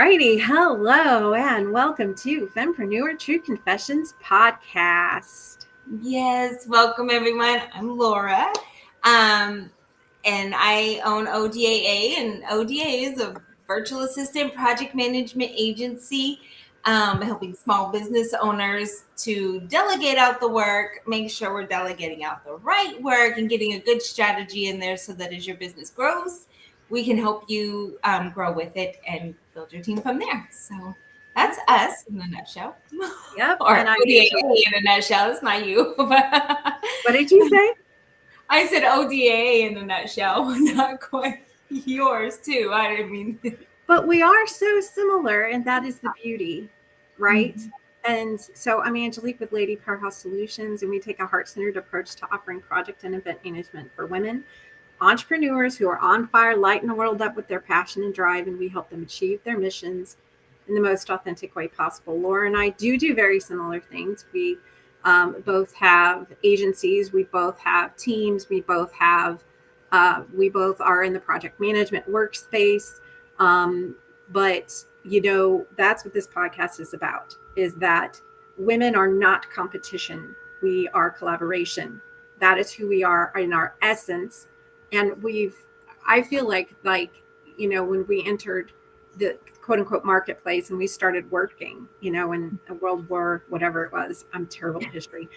righty. Hello and welcome to Fempreneur True Confessions podcast. Yes, welcome everyone. I'm Laura. And I own ODAA, and ODA is a virtual assistant project management agency, helping small business owners to delegate out the work, make sure we're delegating out the right work and getting a good strategy in there so that as your business grows, we can help you grow with it and build your team from there. So that's us in a nutshell. Yep. Or and I'm ODA Angela. in a nutshell. It's not you. What did you say? I said ODA in a nutshell, not quite yours too. I didn't mean. But we are so similar, and that is the beauty, right? And so I'm Angelique with Lady Powerhouse Solutions, and we take a heart-centered approach to offering project and event management for women entrepreneurs who are on fire, lighting the world up with their passion and drive, and we help them achieve their missions in the most authentic way possible. Laura and I do very similar things. We both have agencies, we both have teams, we both are in the project management workspace. But that's what this podcast is about, is that women are not competition. We are collaboration. That is who we are in our essence. And I feel like, when we entered the quote unquote marketplace and we started working, in a World War, whatever it was, I'm terrible at history.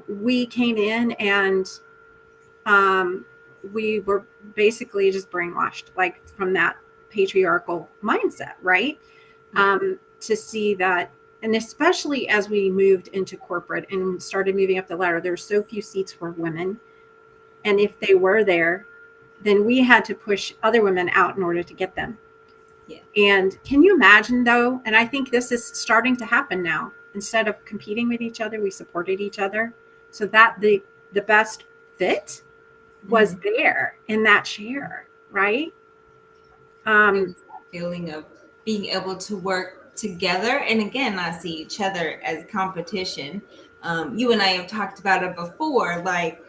We came in and we were basically just brainwashed, like from that patriarchal mindset, right? To see that, and especially as we moved into corporate and started moving up the ladder, there were so few seats for women. And if they were there, then we had to push other women out in order to get them. Yeah. And can you imagine though? And I think this is starting to happen now. Instead of competing with each other, we supported each other, so that the best fit was there in that chair, right? That feeling of being able to work together, and again, not see each other as competition. You and I have talked about it before, like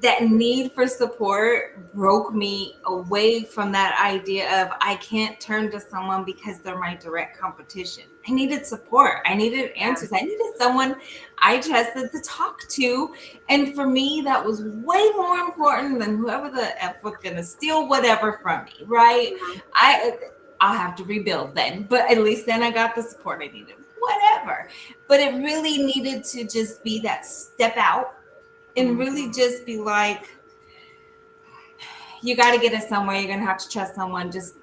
that need for support broke me away from that idea of I can't turn to someone because they're my direct competition. I needed support. I needed answers. I needed someone I trusted to talk to. And for me, that was way more important than whoever the F was going to steal whatever from me, right? I'll have to rebuild then. But at least then I got the support I needed, whatever. But it really needed to just be that step out and really just be like, you got to get us somewhere. You're going to have to trust someone. Just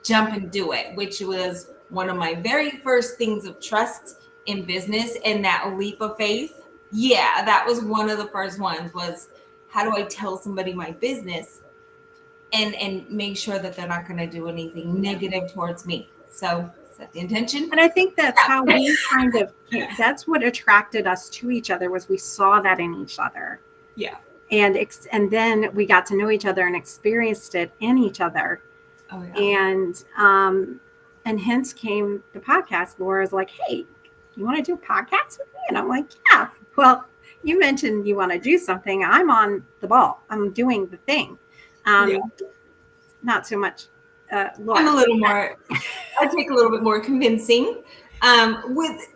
jump and do it, which was one of my very first things of trust in business, and that leap of faith. Yeah, that was one of the first ones, was how do I tell somebody my business and make sure that they're not going to do anything negative towards me. So set the intention. And I think that's how we that's what attracted us to each other, was we saw that in each other. Yeah. And then we got to know each other and experienced it in each other. Oh, yeah. And hence came the podcast. Laura's like, hey, you want to do a podcast with me? And I'm like, yeah. Well, you mentioned you want to do something. I'm on the ball. I'm doing the thing. Not so much Laura. I'm a little more, I take a little bit more convincing with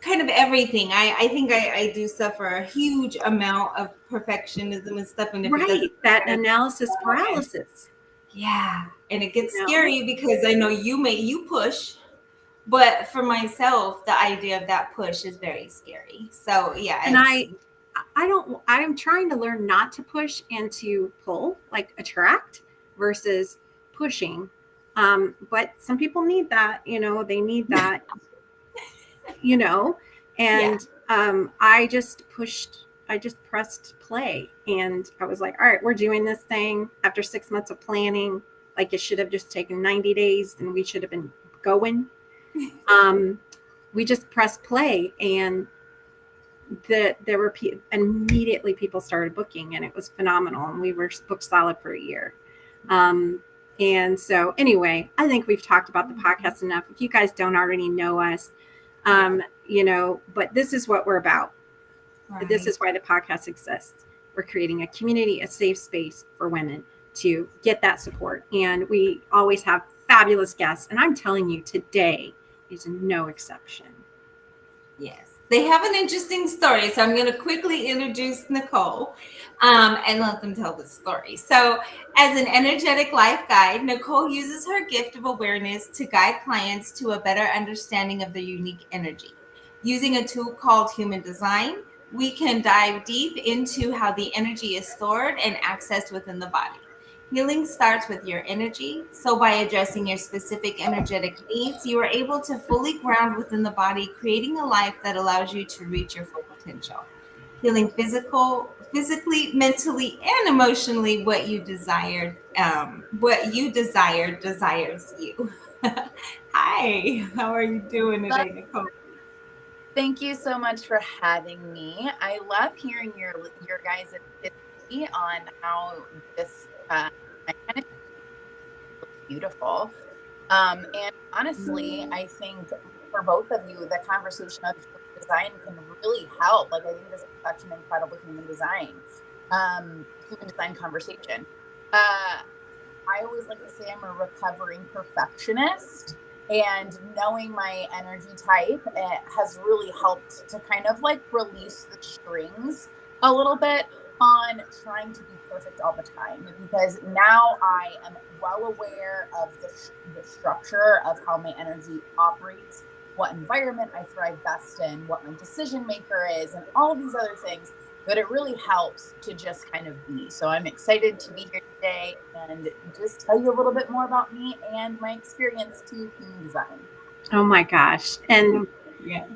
kind of everything. I think I do suffer a huge amount of perfectionism and stuff. And right, that analysis paralysis. Yeah. And it gets scary because I know you push, but for myself, the idea of that push is very scary. So yeah. And I'm trying to learn not to push and to pull, like attract versus pushing. But some people need that, they need that, and I just pressed play, and I was like, all right, we're doing this thing after 6 months of planning. Like, it should have just taken 90 days and we should have been going. We just pressed play, and there were immediately people started booking, and it was phenomenal. And we were booked solid for a year. And so anyway, I think we've talked about the podcast enough. If you guys don't already know us, but this is what we're about. Right. This is why the podcast exists. We're creating a community, a safe space for women to get that support. And we always have fabulous guests. And I'm telling you, today is no exception. Yes, they have an interesting story. So I'm going to quickly introduce Nicole and let them tell the story. So, as an energetic life guide, Nicole uses her gift of awareness to guide clients to a better understanding of their unique energy. Using a tool called human design, we can dive deep into how the energy is stored and accessed within the body. Healing starts with your energy. So, by addressing your specific energetic needs, you are able to fully ground within the body, creating a life that allows you to reach your full potential. Healing physically, mentally, and emotionally, what you desire desires you. Hi, how are you doing today, Nicole? Thank you so much for having me. I love hearing your guys' history on how this kind of beautiful. And honestly, I think for both of you, the conversation of human design can really help. Like, I think this is such an incredible human design conversation. I always like to say I'm a recovering perfectionist, and knowing my energy type has really helped to kind of like release the strings a little bit on trying to be perfect all the time, because now I am well aware of the structure of how my energy operates, what environment I thrive best in, what my decision maker is, and all of these other things. But it really helps to just kind of be. So I'm excited to be here today and just tell you a little bit more about me and my experience to human design. Oh my gosh. And Yes.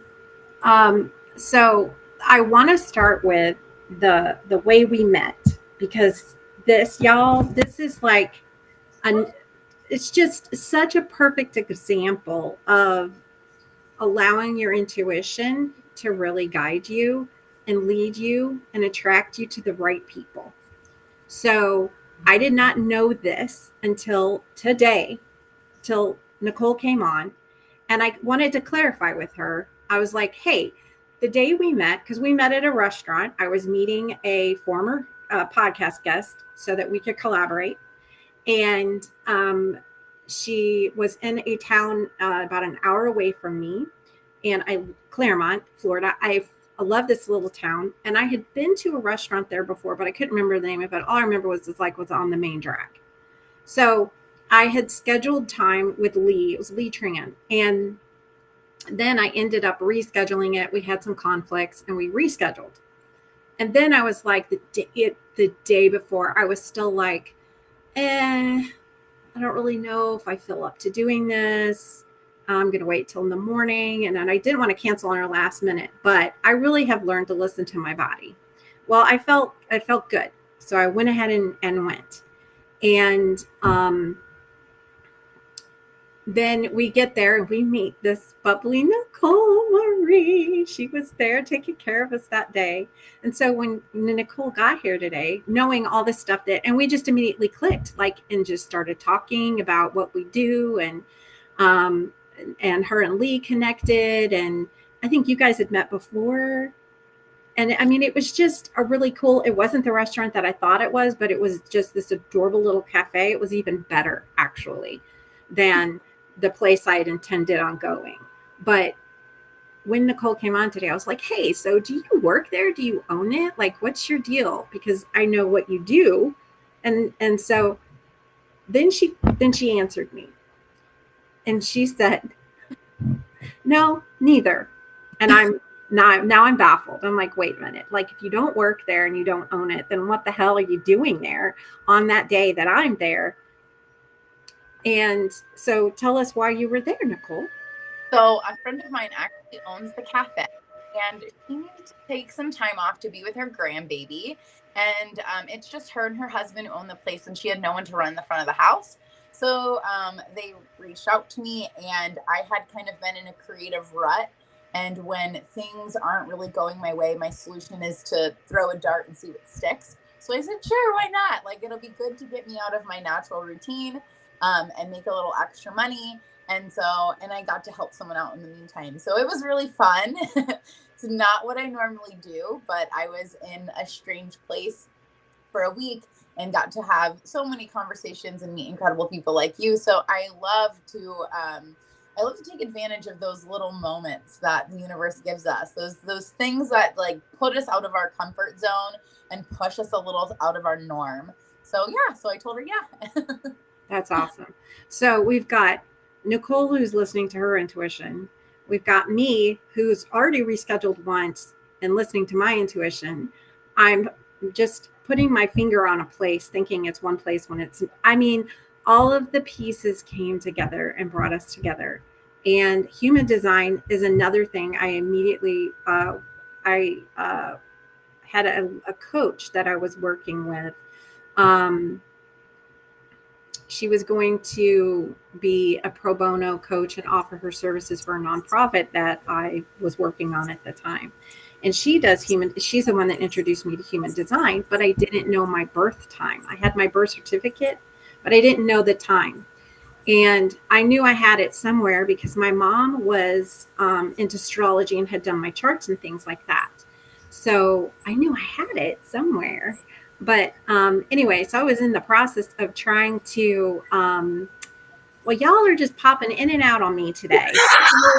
so I want to start with the way we met, because this, y'all, this is like an it's just such a perfect example of allowing your intuition to really guide you and lead you and attract you to the right people. So I did not know this until today, till Nicole came on. And I wanted to clarify with her. I was like, hey, the day we met, because we met at a restaurant, I was meeting a former podcast guest so that we could collaborate. And she was in a town about an hour away from me, and Claremont, Florida. I love this little town, and I had been to a restaurant there before, but I couldn't remember the name of it. All I remember was was on the main drag. So I had scheduled time with Lee. It was Lee Tran, and then I ended up rescheduling it. We had some conflicts, and we rescheduled. And then I was like, the day before, I was still like, I don't really know if I feel up to doing this. I'm going to wait till in the morning. And then I didn't want to cancel on her last minute, but I really have learned to listen to my body. Well, I felt good. So I went ahead and went. And then we get there and we meet this bubbly Nicole Marie. She was there taking care of us that day. And so when Nicole got here today, knowing all this stuff and we just immediately clicked, like, and just started talking about what we do, and her and Lee connected. And I think you guys had met before. And I mean, it was just a really cool, it wasn't the restaurant that I thought it was, but it was just this adorable little cafe. It was even better, actually, than the place I had intended on going. But when Nicole came on today, I was like, hey, so do you work there? Do you own it? Like, what's your deal? Because I know what you do. And so then she answered me. And she said, no, neither. And now I'm baffled. I'm like, wait a minute. Like, if you don't work there and you don't own it, then what the hell are you doing there on that day that I'm there? And so tell us why you were there, Nicole. So a friend of mine actually owns the cafe, and she needed to take some time off to be with her grandbaby. And it's just her and her husband who own the place, and she had no one to run the front of the house. So they reached out to me, and I had kind of been in a creative rut. And when things aren't really going my way, my solution is to throw a dart and see what sticks. So I said, sure, why not? Like, it'll be good to get me out of my natural routine and make a little extra money. And I got to help someone out in the meantime. So it was really fun. It's not what I normally do, but I was in a strange place for a week, and got to have so many conversations and meet incredible people like you. So I love to take advantage of those little moments that the universe gives us, those things that like put us out of our comfort zone and push us a little out of our norm. So yeah, so I told her, yeah. That's awesome. So we've got Nicole, who's listening to her intuition. We've got me, who's already rescheduled once and listening to my intuition. I'm just putting my finger on a place, thinking it's one place when it's, I mean, all of the pieces came together and brought us together. And human design is another thing. I immediately, I had a coach that I was working with. She was going to be a pro bono coach and offer her services for a nonprofit that I was working on at the time. And she's the one that introduced me to human design, but I didn't know my birth time. I had my birth certificate, but I didn't know the time. And I knew I had it somewhere because my mom was into astrology and had done my charts and things like that. So I knew I had it somewhere. But anyway, so I was in the process of trying to, well, y'all are just popping in and out on me today.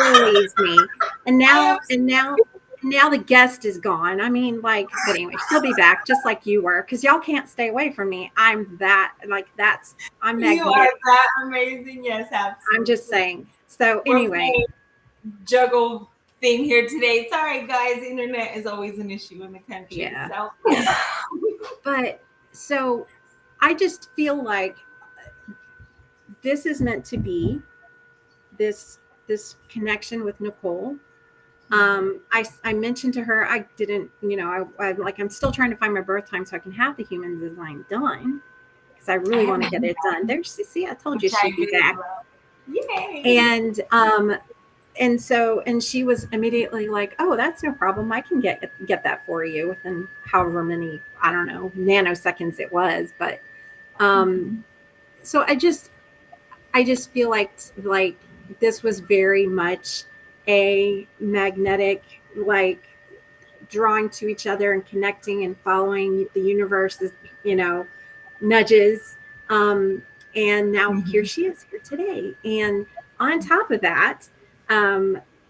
Always me. And now the guest is gone. I mean, like, but anyway, she'll be back just like you were, because y'all can't stay away from me. I'm magnetic. You are that amazing. Yes, absolutely. I'm just saying. So anyway, juggle thing here today. Sorry, guys. Internet is always an issue in the country. Yeah. So. Yeah. But so I just feel like this is meant to be this connection with Nicole. I mentioned to her, I didn't, I'm still trying to find my birth time so I can have the human design done, because I really want to get it done. There, see, I told you she'd be back. Yay. And she was immediately like, oh, that's no problem. I can get that for you within however many, I don't know, nanoseconds it was. But so I just feel like this was very much a magnetic, like, drawing to each other and connecting and following the universe's, nudges. And now here she is here today. And on top of that,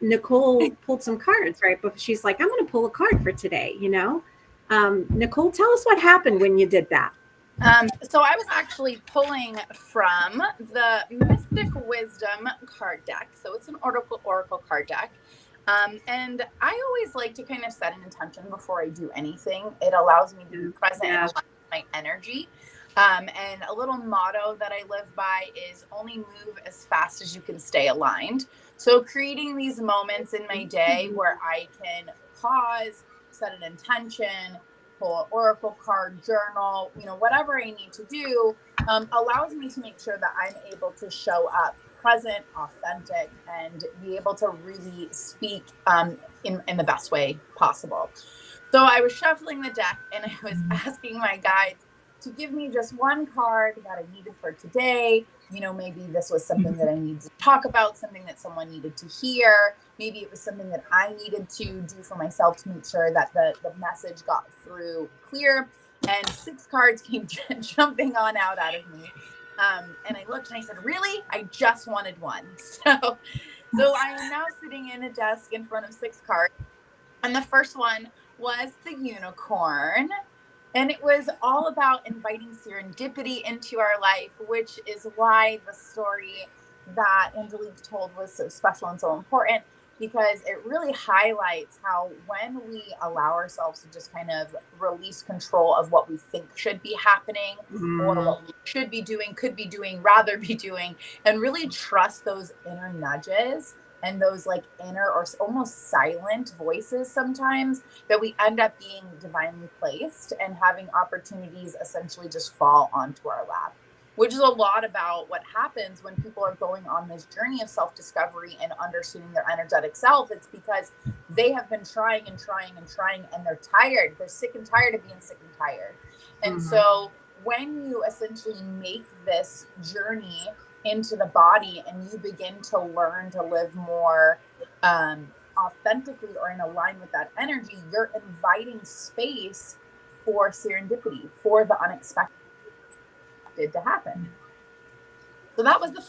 Nicole pulled some cards, right? But she's like, I'm going to pull a card for today, Nicole, tell us what happened when you did that. So I was actually pulling from the Mystic Wisdom card deck. So it's an oracle card deck. And I always like to kind of set an intention before I do anything. It allows me to be present and align with my energy. And a little motto that I live by is only move as fast as you can stay aligned. So creating these moments in my day where I can pause, set an intention, pull an oracle card, journal, whatever I need to do, allows me to make sure that I'm able to show up present, authentic, and be able to really speak in the best way possible. So I was shuffling the deck and I was asking my guides to give me just one card that I needed for today. Maybe this was something that I needed to talk about, something that someone needed to hear. Maybe it was something that I needed to do for myself to make sure that the message got through clear. And 6 cards came jumping on out of me. And I looked and I said, really? I just wanted one. So I am now sitting in a desk in front of 6 cards. And the first one was the unicorn. And it was all about inviting serendipity into our life, which is why the story that Angelique told was so special and so important, because it really highlights how when we allow ourselves to just kind of release control of what we think should be happening or what we should be doing, could be doing, rather be doing, and really trust those inner nudges and those like inner or almost silent voices sometimes, that we end up being divinely placed and having opportunities essentially just fall onto our lap, which is a lot about what happens when people are going on this journey of self-discovery and understanding their energetic self. It's because they have been trying and they're tired. They're sick and tired of being sick and tired. And so when you essentially make this journey into the body and you begin to learn to live more authentically or in alignment with that energy, you're inviting space for serendipity, for the unexpected. expected to happen. So that was the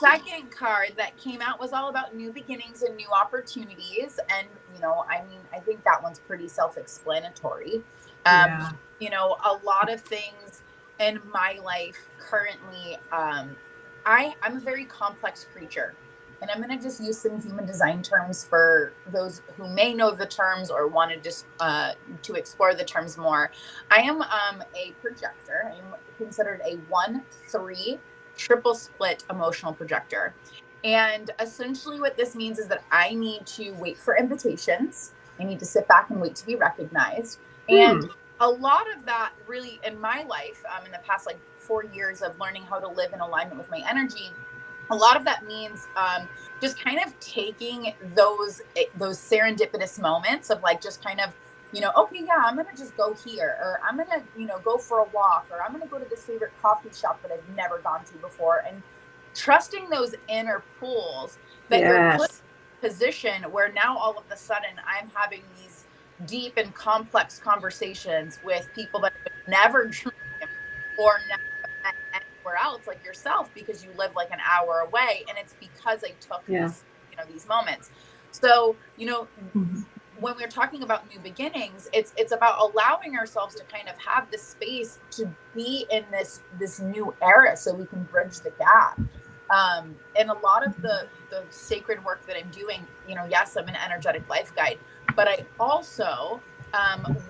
second card that came out was all about new beginnings and new opportunities. And, I think that one's pretty self-explanatory. Yeah. A lot of things in my life currently, I'm a very complex creature. And I'm going to just use some human design terms for those who may know the terms or want to just to explore the terms more. I am a projector. I'm considered a 1-3 triple split emotional projector. And essentially what this means is that I need to wait for invitations. I need to sit back and wait to be recognized. And a lot of that really in my life, in the past 4 years of learning how to live in alignment with my energy, a lot of that means just kind of taking those serendipitous moments of just kind of, okay, yeah, I'm going to just go here, or I'm going to, go for a walk, or I'm going to go to this favorite coffee shop that I've never gone to before. And trusting those inner pulls that you're put in a position where now all of a sudden I'm having these deep and complex conversations with people that I've never dreamed or never met anywhere else, like yourself, because you live an hour away. And it's because I took these moments. So, when we're talking about new beginnings, it's about allowing ourselves to kind of have the space to be in this new era so we can bridge the gap. And a lot of the sacred work that I'm doing, yes, I'm an energetic life guide, but I also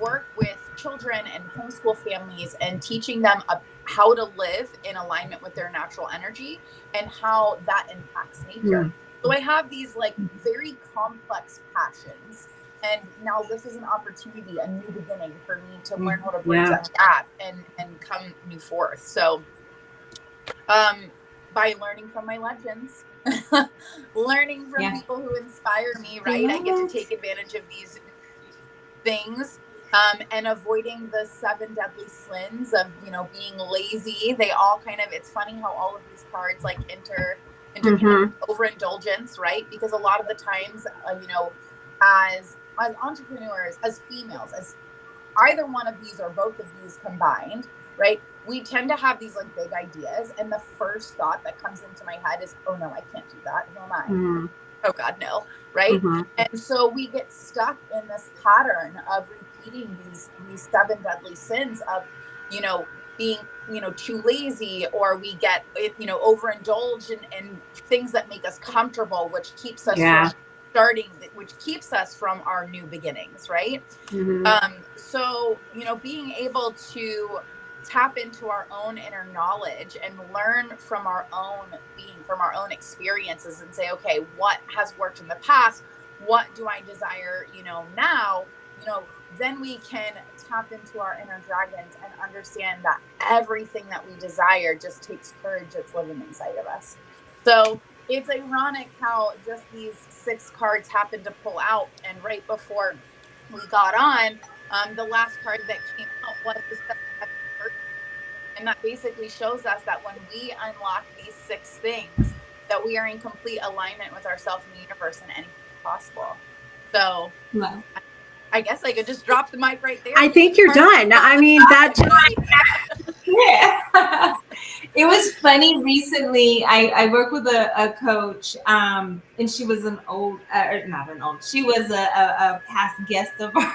work with children and homeschool families and teaching them how to live in alignment with their natural energy and how that impacts nature. So I have these very complex passions. And now this is an opportunity, a new beginning for me to learn how to bridge that gap and come new forth. So by learning from my legends, learning from people who inspire me, right? I get to take advantage of these things and avoiding the 7 deadly sins of, being lazy. They all kind of, it's funny how all of these cards enter overindulgence, right? Because a lot of the times, as entrepreneurs, as females, as either one of these or both of these combined, right? We tend to have these big ideas. And the first thought that comes into my head is, oh no, I can't do that. Who am I? Oh God, no. Right. And so we get stuck in this pattern of repeating these 7 deadly sins of, being, too lazy, or we get, overindulged in things that make us comfortable, which keeps us from starting, which keeps us from our new beginnings. Right. So, being able to tap into our own inner knowledge and learn from our own being, from our own experiences, and say, okay, what has worked in the past? What do I desire, now? Then we can tap into our inner dragons and understand that everything that we desire just takes courage that's living inside of us. So it's ironic how just these 6 cards happened to pull out. And right before we got on, the last card that came out was the 7 person. And that basically shows us that when we unlock these 6 things, that we are in complete alignment with ourselves and the universe and anything possible. So I guess I could just drop the mic right there. I think you're done. I mean, that just... Yeah. It was funny recently. I work with a coach, and she was she was a past guest of ours.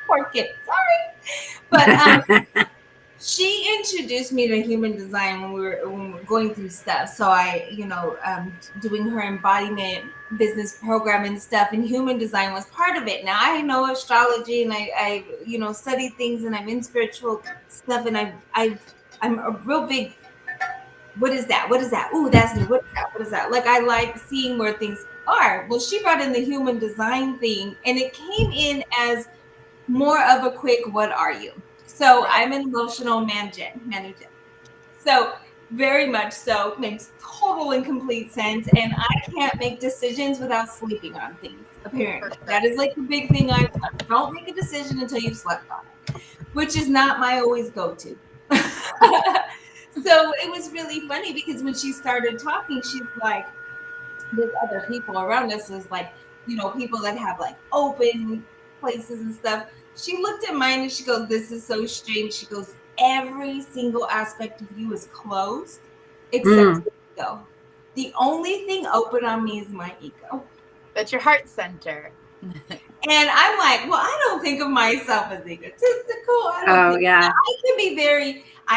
Poor kid, sorry. But she introduced me to human design when we were going through stuff. So I, doing her embodiment business program and stuff, and human design was part of it. Now I know astrology, and I study things, and I'm in spiritual stuff, and I'm a real big, what is that? What is that? Ooh, that's new. What is that? What is that? I like seeing where things are. Well, she brought in the human design thing, and it came in as more of a quick, what are you? So I'm an emotional manager. So very much so, makes total and complete sense. And I can't make decisions without sleeping on things, apparently. That is the big thing I've done. Don't make a decision until you've slept on it, which is not my always go-to. So it was really funny because when she started talking, she's like, there's other people around us is people that have open places and stuff. She looked at mine and she goes, this is so strange. She goes, every single aspect of you is closed except your ego. The only thing open on me is my ego. That's your heart center. And I'm like, well, I don't think of myself as egotistical. I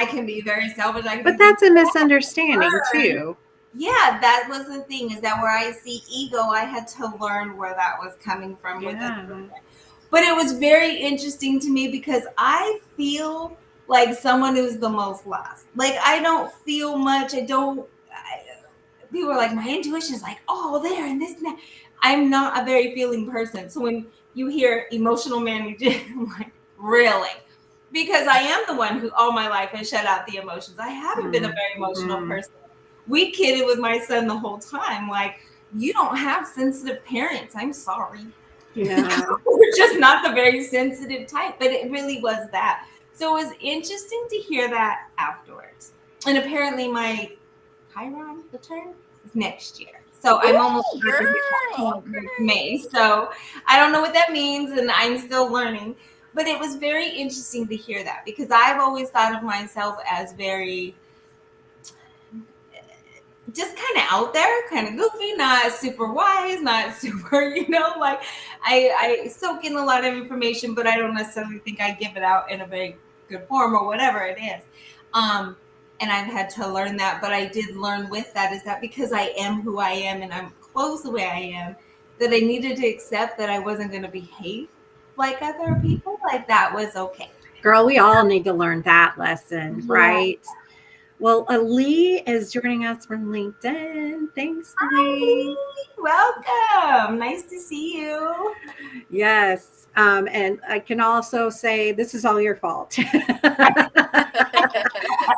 can be very selfish. But that's a misunderstanding too. Yeah, that was the thing, is that where I see ego, I had to learn where that was coming from. Yeah. But it was very interesting to me because I feel like someone who's the most lost. Like, I don't feel much. People are like, my intuition is like, oh, there and this and that. I'm not a very feeling person. So when you hear emotional management, I'm like, really? Because I am the one who all my life has shut out the emotions. I haven't been a very emotional person. We kidded with my son the whole time. Like, you don't have sensitive parents. I'm sorry. Yeah. We're just not the very sensitive type. But it really was that. So it was interesting to hear that afterwards. And apparently my Chiron return is next year. So I'm almost May. So I don't know what that means, and I'm still learning. But it was very interesting to hear that, because I've always thought of myself as very just kind of out there, kind of goofy, not super wise, not super, like I soak in a lot of information, but I don't necessarily think I give it out in a very good form or whatever it is. And I've had to learn that, but I did learn with that is that because I am who I am and I'm close the way I am, that I needed to accept that I wasn't going to behave like other people. Like, that was okay. Girl, we all need to learn that lesson, right? Well, Lee is joining us from LinkedIn. Thanks, Lee. Welcome. Nice to see you. Yes. And I can also say this is all your fault.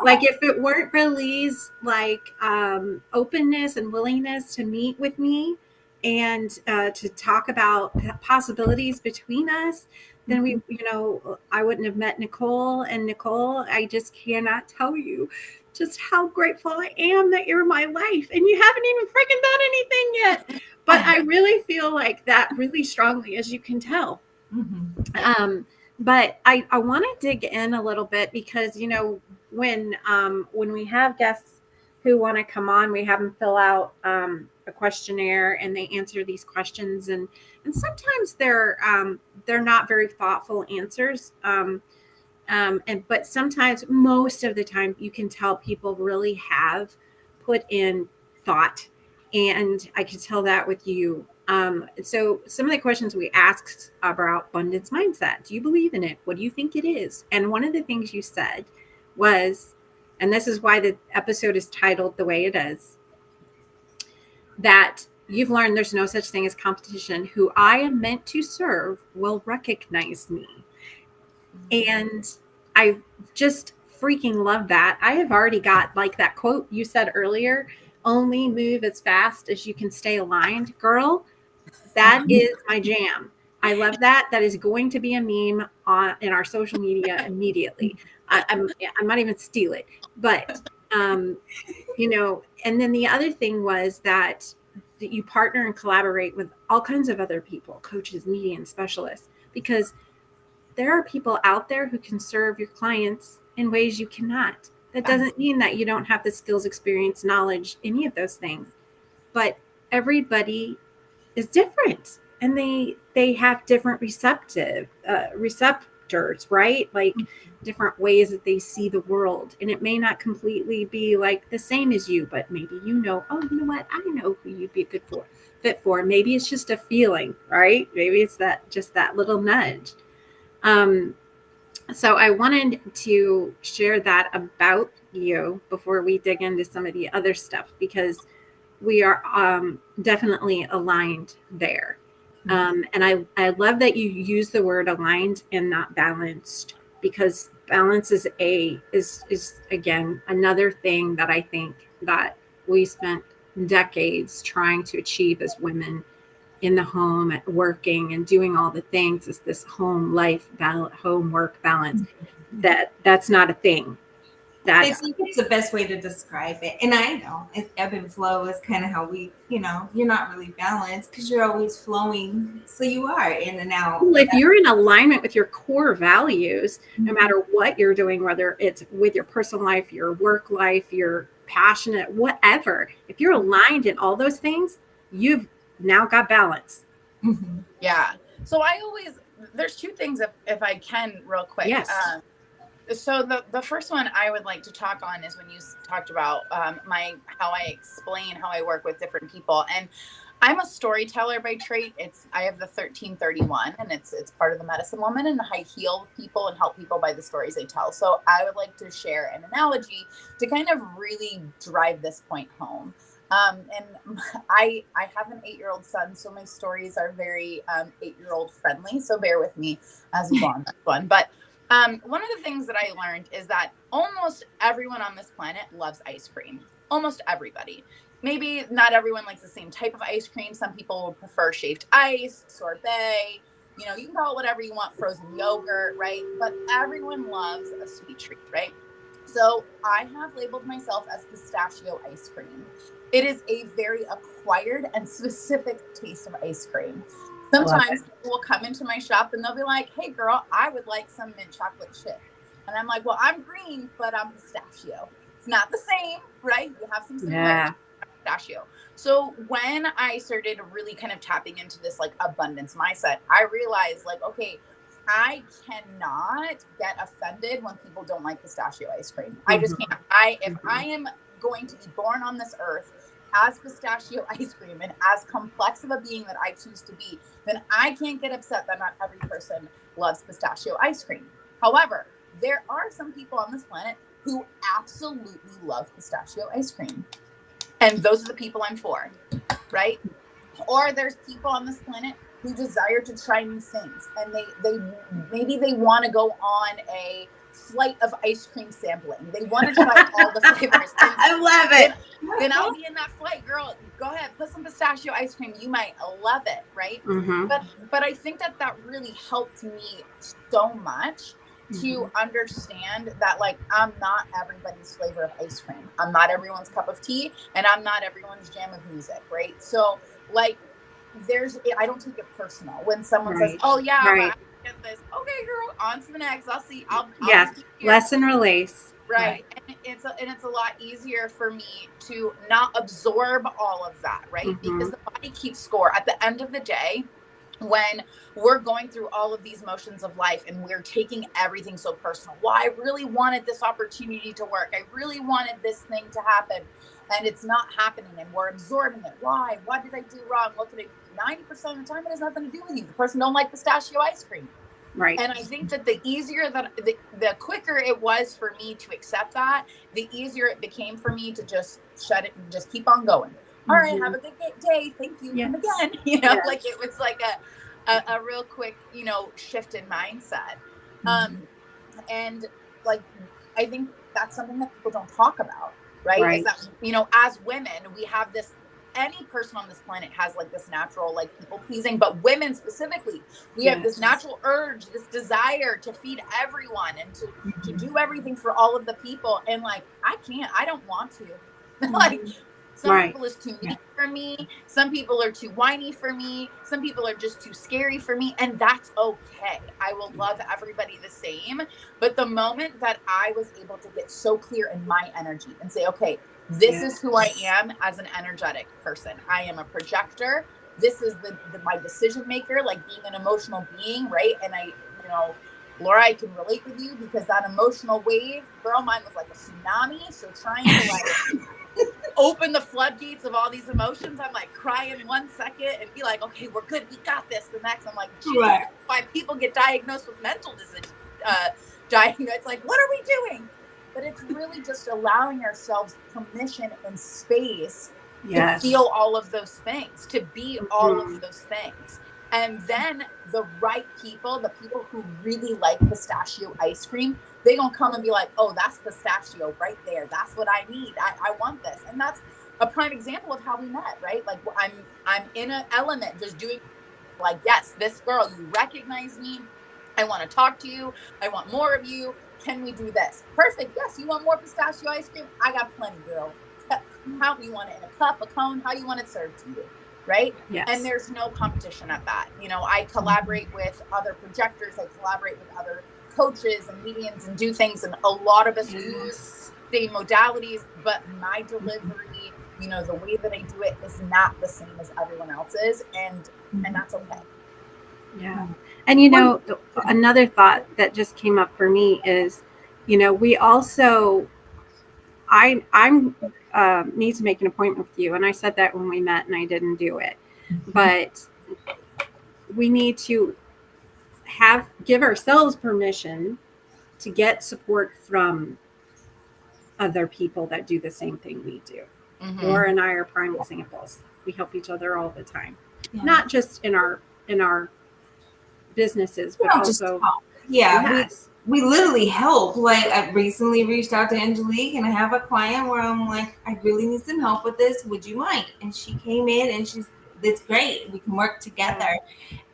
Like, if it weren't for Lee's openness and willingness to meet with me and to talk about possibilities between us, then I wouldn't have met Nicole. And Nicole, I just cannot tell you just how grateful I am that you're in my life, and you haven't even freaking done anything yet. But I really feel like that really strongly, as you can tell. But I want to dig in a little bit because, when we have guests who want to come on, we have them fill out a questionnaire and they answer these questions. And sometimes they're not very thoughtful answers. But sometimes, most of the time, you can tell people really have put in thought. And I can tell that with you. So some of the questions we asked about abundance mindset: do you believe in it? What do you think it is? And one of the things you said was, and this is why the episode is titled the way it is, that you've learned there's no such thing as competition. Who I am meant to serve will recognize me. And I just freaking love that. I have already got, like, that quote you said earlier, only move as fast as you can stay aligned. Girl, that is my jam. I love that. That is going to be a meme in our social media immediately. I might even steal it. But, and then the other thing was that you partner and collaborate with all kinds of other people, coaches, media, and specialists, because there are people out there who can serve your clients in ways you cannot. That doesn't mean that you don't have the skills, experience, knowledge, any of those things. But everybody is different, and they have different receptors, right? Like different ways that they see the world. And it may not completely be like the same as you, but maybe oh, you know what? I know who you'd be fit for. Maybe it's just a feeling, right? Maybe it's just that little nudge. So I wanted to share that about you before we dig into some of the other stuff, because we are definitely aligned there. And I love that you use the word aligned and not balanced, because balance is again another thing that I think that we spent decades trying to achieve as women in the home, working and doing all the things. Is this home life balance, home work balance? That's not a thing. I think it's the best way to describe it. And I know ebb and flow is kind of how we, you're not really balanced because you're always flowing. So you are in and out. Well, if you're in alignment with your core values, no matter what you're doing, whether it's with your personal life, your work life, your passionate, whatever, if you're aligned in all those things, you've now got balance. Yeah. So there's two things if I can real quick. Yes. So the first one I would like to talk on is when you talked about how I explain how I work with different people. And I'm a storyteller by trait. I have the 1331, and it's part of the medicine woman, and I heal people and help people by the stories I tell. So I would like to share an analogy to kind of really drive this point home. And I have an 8-year-old son, so my stories are very 8-year-old friendly. So bear with me as we go on this one. But one of the things that I learned is that almost everyone on this planet loves ice cream. Almost everybody. Maybe not everyone likes the same type of ice cream. Some people will prefer shaved ice, sorbet, you can call it whatever you want, frozen yogurt, right? But everyone loves a sweet treat, right? So I have labeled myself as pistachio ice cream. It is a very acquired and specific taste of ice cream. Sometimes people will come into my shop and they'll be like, hey girl, I would like some mint chocolate chip. And I'm like, well, I'm green, but I'm pistachio. It's not the same, right? You have some similarities. Pistachio. So when I started really kind of tapping into this like abundance mindset, I realized like, okay, I cannot get offended when people don't like pistachio ice cream. I just can't. If I am going to be born on this earth as pistachio ice cream and as complex of a being that I choose to be, then I can't get upset that not every person loves pistachio ice cream. However, there are some people on this planet who absolutely love pistachio ice cream. And those are the people I'm for, right? Or there's people on this planet who desire to try new things, and they want to go on a flight of ice cream sampling. They want to try all the flavors. I love it. Then I'll be in that flight, girl. Go ahead, put some pistachio ice cream. You might love it, right? But I think that really helped me so much to understand that like I'm not everybody's flavor of ice cream. I'm not everyone's cup of tea, and I'm not everyone's jam of music, right? So like I don't take it personal when someone says, oh yeah, but I get this. Okay, girl, on to the next. I'll see. I'll lesson release. Right. And it's a lot easier for me to not absorb all of that, right? Because the body keeps score. At the end of the day, when we're going through all of these motions of life and we're taking everything so personal, well, I really wanted this opportunity to work. I really wanted this thing to happen, and it's not happening, and we're absorbing it. Why? What did I do wrong? What did I do? 90% of the time, it has nothing to do with you. The person don't like pistachio ice cream. Right. And I think that the quicker it was for me to accept that, the easier it became for me to just shut it and just keep on going. All right, have a good day. Thank you. And again, like it was like a real quick, shift in mindset. And like, I think that's something that people don't talk about, right? Is that, as women, we have this, any person on this planet has like this natural, like people pleasing, but women specifically, we have this natural urge, this desire to feed everyone and to do everything for all of the people. And like, I don't want to. Like, some people is too neat for me. Some people are too whiny for me. Some people are just too scary for me. And that's okay. I will love everybody the same. But the moment that I was able to get so clear in my energy and say, okay, this is who I am as an energetic person. I am a projector. This is my decision maker, like being an emotional being, right? And Laura, I can relate with you because that emotional wave, girl, mine was like a tsunami. So trying to like open the floodgates of all these emotions, I'm like crying 1 second and be like, okay, we're good. We got this. The next, I'm like, Jesus, why people get diagnosed with mental disease? It's like, what are we doing? But it's really just allowing ourselves permission and space to feel all of those things, to be all of those things. And then the right people, the people who really like pistachio ice cream, they gonna come and be like, oh, that's pistachio right there. That's what I need. I want this. And that's a prime example of how we met, right? Like I'm in an element just doing like, yes, this girl, you recognize me. I want to talk to you. I want more of you. Can we do this? Perfect. Yes. You want more pistachio ice cream? I got plenty, girl. How you want it, in a cup, a cone, how you want it served to you, right? Yes. And there's no competition at that. You know, I collaborate with other projectors. I collaborate with other coaches and mediums and do things. And a lot of us use same modalities, but my delivery, you know, the way that I do it is not the same as everyone else's. And that's okay. Yeah. And, you know, another thought that just came up for me is, you know, we also, I'm need to make an appointment with you. And I said that when we met and I didn't do it, but we need to give ourselves permission to get support from other people that do the same thing we do. Laura and I are prime examples. We help each other all the time, not just in our businesses, but also we literally help. Like, I recently reached out to Angelique, and I have a client where I'm like, I really need some help with this. Would you mind? And she came in, and that's great. We can work together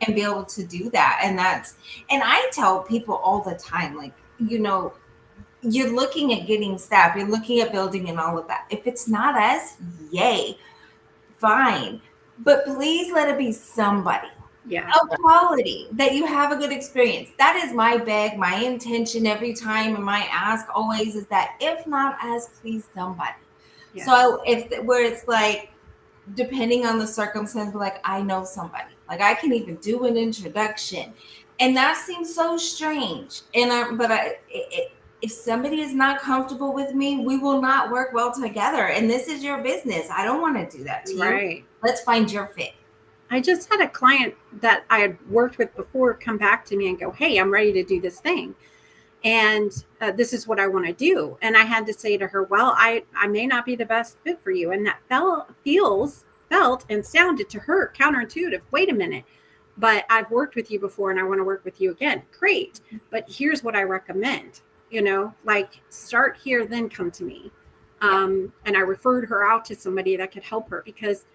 and be able to do that. And I tell people all the time, like, you know, you're looking at getting staff, you're looking at building and all of that. If it's not us, yay, fine. But please let it be somebody of quality that you have a good experience. That is my beg, my intention every time, and my ask always is that if not us, please somebody. So where it's like, depending on the circumstance, like, I know somebody, like I can even do an introduction, and that seems so strange. And if somebody is not comfortable with me, we will not work well together. And this is your business. I don't want to do that to you. Let's find your fit. I just had a client that I had worked with before come back to me and go, hey, I'm ready to do this thing. And this is what I want to do. And I had to say to her, well, I may not be the best fit for you. And that felt and sounded to her counterintuitive. Wait a minute. But I've worked with you before and I want to work with you again. Great. But here's what I recommend. You know, like, start here, then come to me. And I referred her out to somebody that could help her because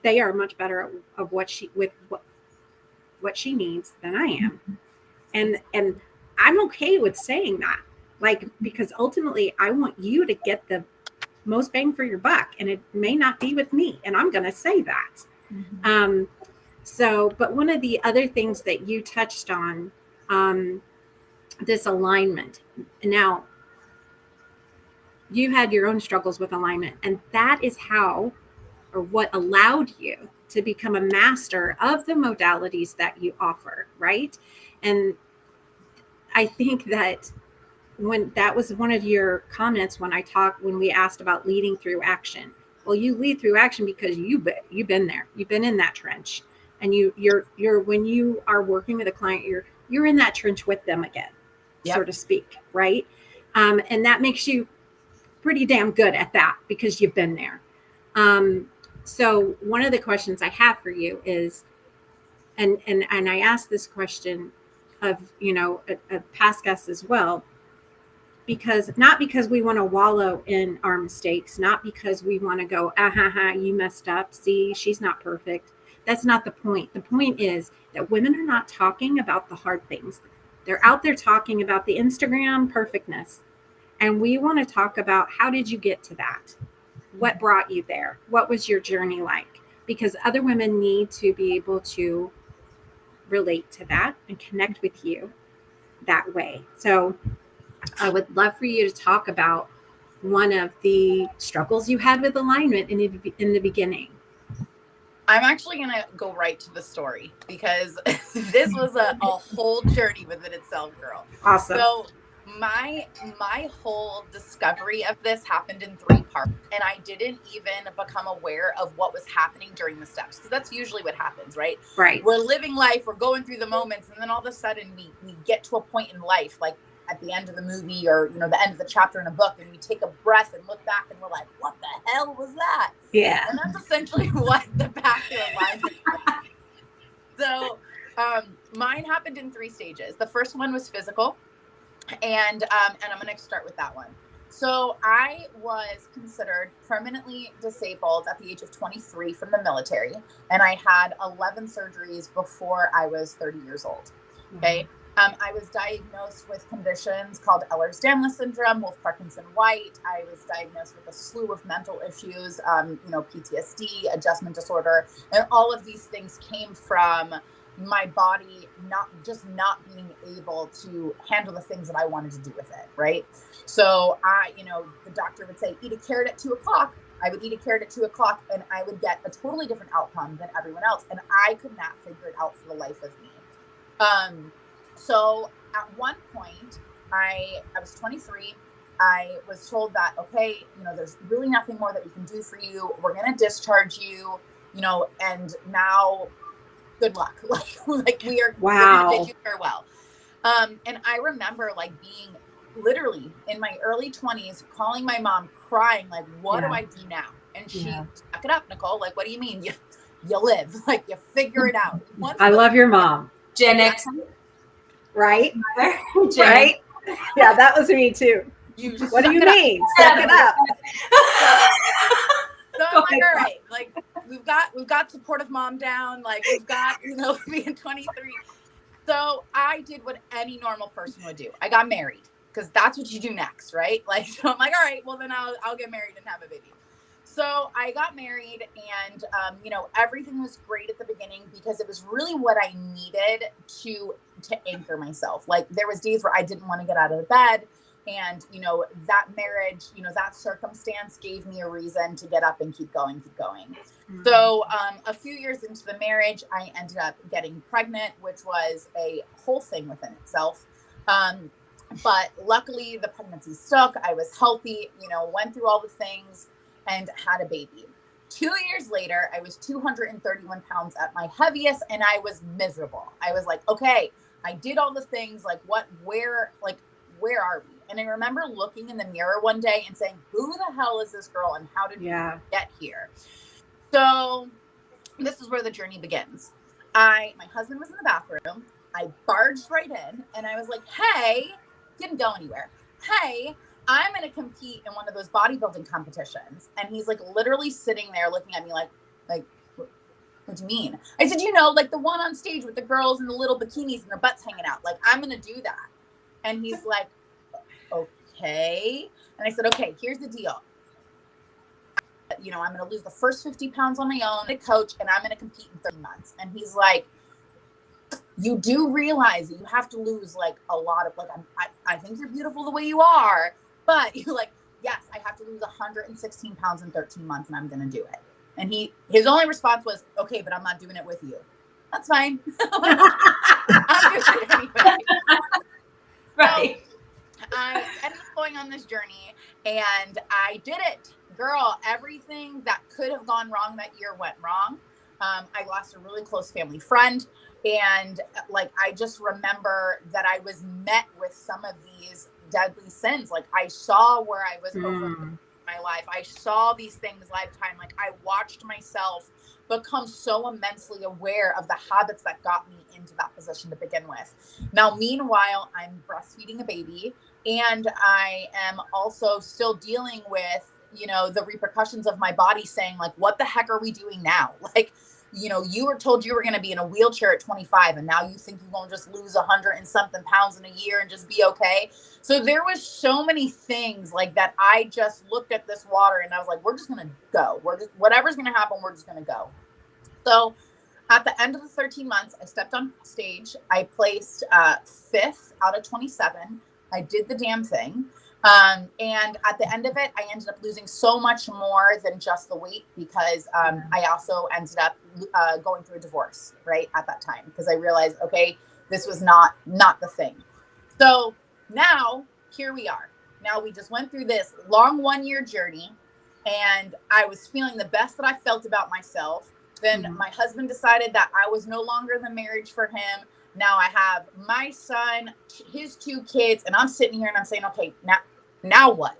they are much better at what she needs than I am. And I'm okay with saying that, like, because ultimately I want you to get the most bang for your buck, and it may not be with me, and I'm going to say that. But one of the other things that you touched on, this alignment. Now, you had your own struggles with alignment, and that is how, or what allowed you to become a master of the modalities that you offer, right? And I think that when that was one of your comments when we asked about leading through action. Well, you lead through action because you've been there, you've been in that trench, and you're when you are working with a client, you're in that trench with them again, so to speak, right? And that makes you pretty damn good at that because you've been there. So one of the questions I have for you is, and I asked this question of, you know, a past guest as well, not because we want to wallow in our mistakes, not because we want to go, you messed up. See, she's not perfect. That's not the point. The point is that women are not talking about the hard things. They're out there talking about the Instagram perfectness. And we want to talk about, how did you get to that? What brought you there? What was your journey like? Because other women need to be able to relate to that and connect with you that way. So I would love for you to talk about one of the struggles you had with alignment in the beginning. I'm actually going to go right to the story because this was a whole journey within itself, girl. Awesome. So my whole discovery of this happened in 3 parts, and I didn't even become aware of what was happening during the steps, because that's usually what happens, right? Right. We're living life, we're going through the moments, and then all of a sudden we get to a point in life, like at the end of the movie or, you know, the end of the chapter in a book, and we take a breath and look back and we're like, what the hell was that? Yeah. And that's essentially what the path to alignment is. So mine happened in 3 stages. The first one was physical. And I'm going to start with that one. So I was considered permanently disabled at the age of 23 from the military. And I had 11 surgeries before I was 30 years old. Okay. I was diagnosed with conditions called Ehlers-Danlos syndrome, Wolff-Parkinson-White. I was diagnosed with a slew of mental issues, PTSD, adjustment disorder, and all of these things came from my body not being able to handle the things that I wanted to do with it, right? So the doctor would say, eat a carrot at 2:00. I would eat a carrot at 2:00 and I would get a totally different outcome than everyone else. And I could not figure it out for the life of me. So at one point, I was 23. I was told that, okay, there's really nothing more that we can do for you. We're going to discharge you, and now good luck. like we are Wow. going to bid you farewell. And I remember being literally in my early 20s, calling my mom, crying, what do I do now? And she, back it up, Nicole. What do you mean? You live, you figure it out. I love your mom. Gen X. Right? Right? Yeah, that was me too. What do you mean? Suck it up. So I'm like, all right, we've got supportive mom down. We've got, being 23. So I did what any normal person would do. I got married because that's what you do next, right? So I'm like, all right, well then I'll get married and have a baby. So I got married and, everything was great at the beginning because it was really what I needed to anchor myself. There was days where I didn't want to get out of the bed and, that marriage, that circumstance gave me a reason to get up and keep going. Mm-hmm. So a few years into the marriage, I ended up getting pregnant, which was a whole thing within itself. But luckily the pregnancy stuck. I was healthy, went through all the things and had a baby. 2 years later, I was 231 pounds at my heaviest and I was miserable. I was like, okay, I did all the things, where are we? And I remember looking in the mirror one day and saying, who the hell is this girl and how did we get here? So this is where the journey begins. My husband was in the bathroom. I barged right in and I was like, hey, didn't go anywhere. Hey, I'm going to compete in one of those bodybuilding competitions. And he's literally sitting there looking at me like, what do you mean? I said, the one on stage with the girls in the little bikinis and their butts hanging out. I'm going to do that. And he's like, okay. And I said, okay, here's the deal. I'm going to lose the first 50 pounds on my own, a coach, and I'm going to compete in 30 months. And he's like, you do realize that you have to lose a lot of, I think you're beautiful the way you are, but you're yes, I have to lose 116 pounds in 13 months and I'm going to do it. And his only response was, okay, but I'm not doing it with you. That's fine. I'm doing it anyway. Right. So I ended up going on this journey and I did it. Girl, everything that could have gone wrong that year went wrong. I lost a really close family friend. And I just remember that I was met with some of these deadly sins. I saw where I was over my life. I saw these things lifetime. I watched myself become so immensely aware of the habits that got me into that position to begin with. Now, meanwhile, I'm breastfeeding a baby and I am also still dealing with, the repercussions of my body saying what the heck are we doing now? You were told you were going to be in a wheelchair at 25 and now you think you're going to just lose 100 and something pounds in a year and just be okay. So there was so many things that I just looked at this water and I was like, we're just going to go. Whatever's going to happen, we're just going to go. So at the end of the 13 months, I stepped on stage. I placed 5th out of 27. I did the damn thing. And at the end of it, I ended up losing so much more than just the weight because I also ended up going through a divorce right at that time because I realized, okay, this was not the thing. So now here we are. Now we just went through this long 1-year journey and I was feeling the best that I felt about myself. Then my husband decided that I was no longer the marriage for him. Now I have my son, his 2 kids, and I'm sitting here and I'm saying, okay, now what?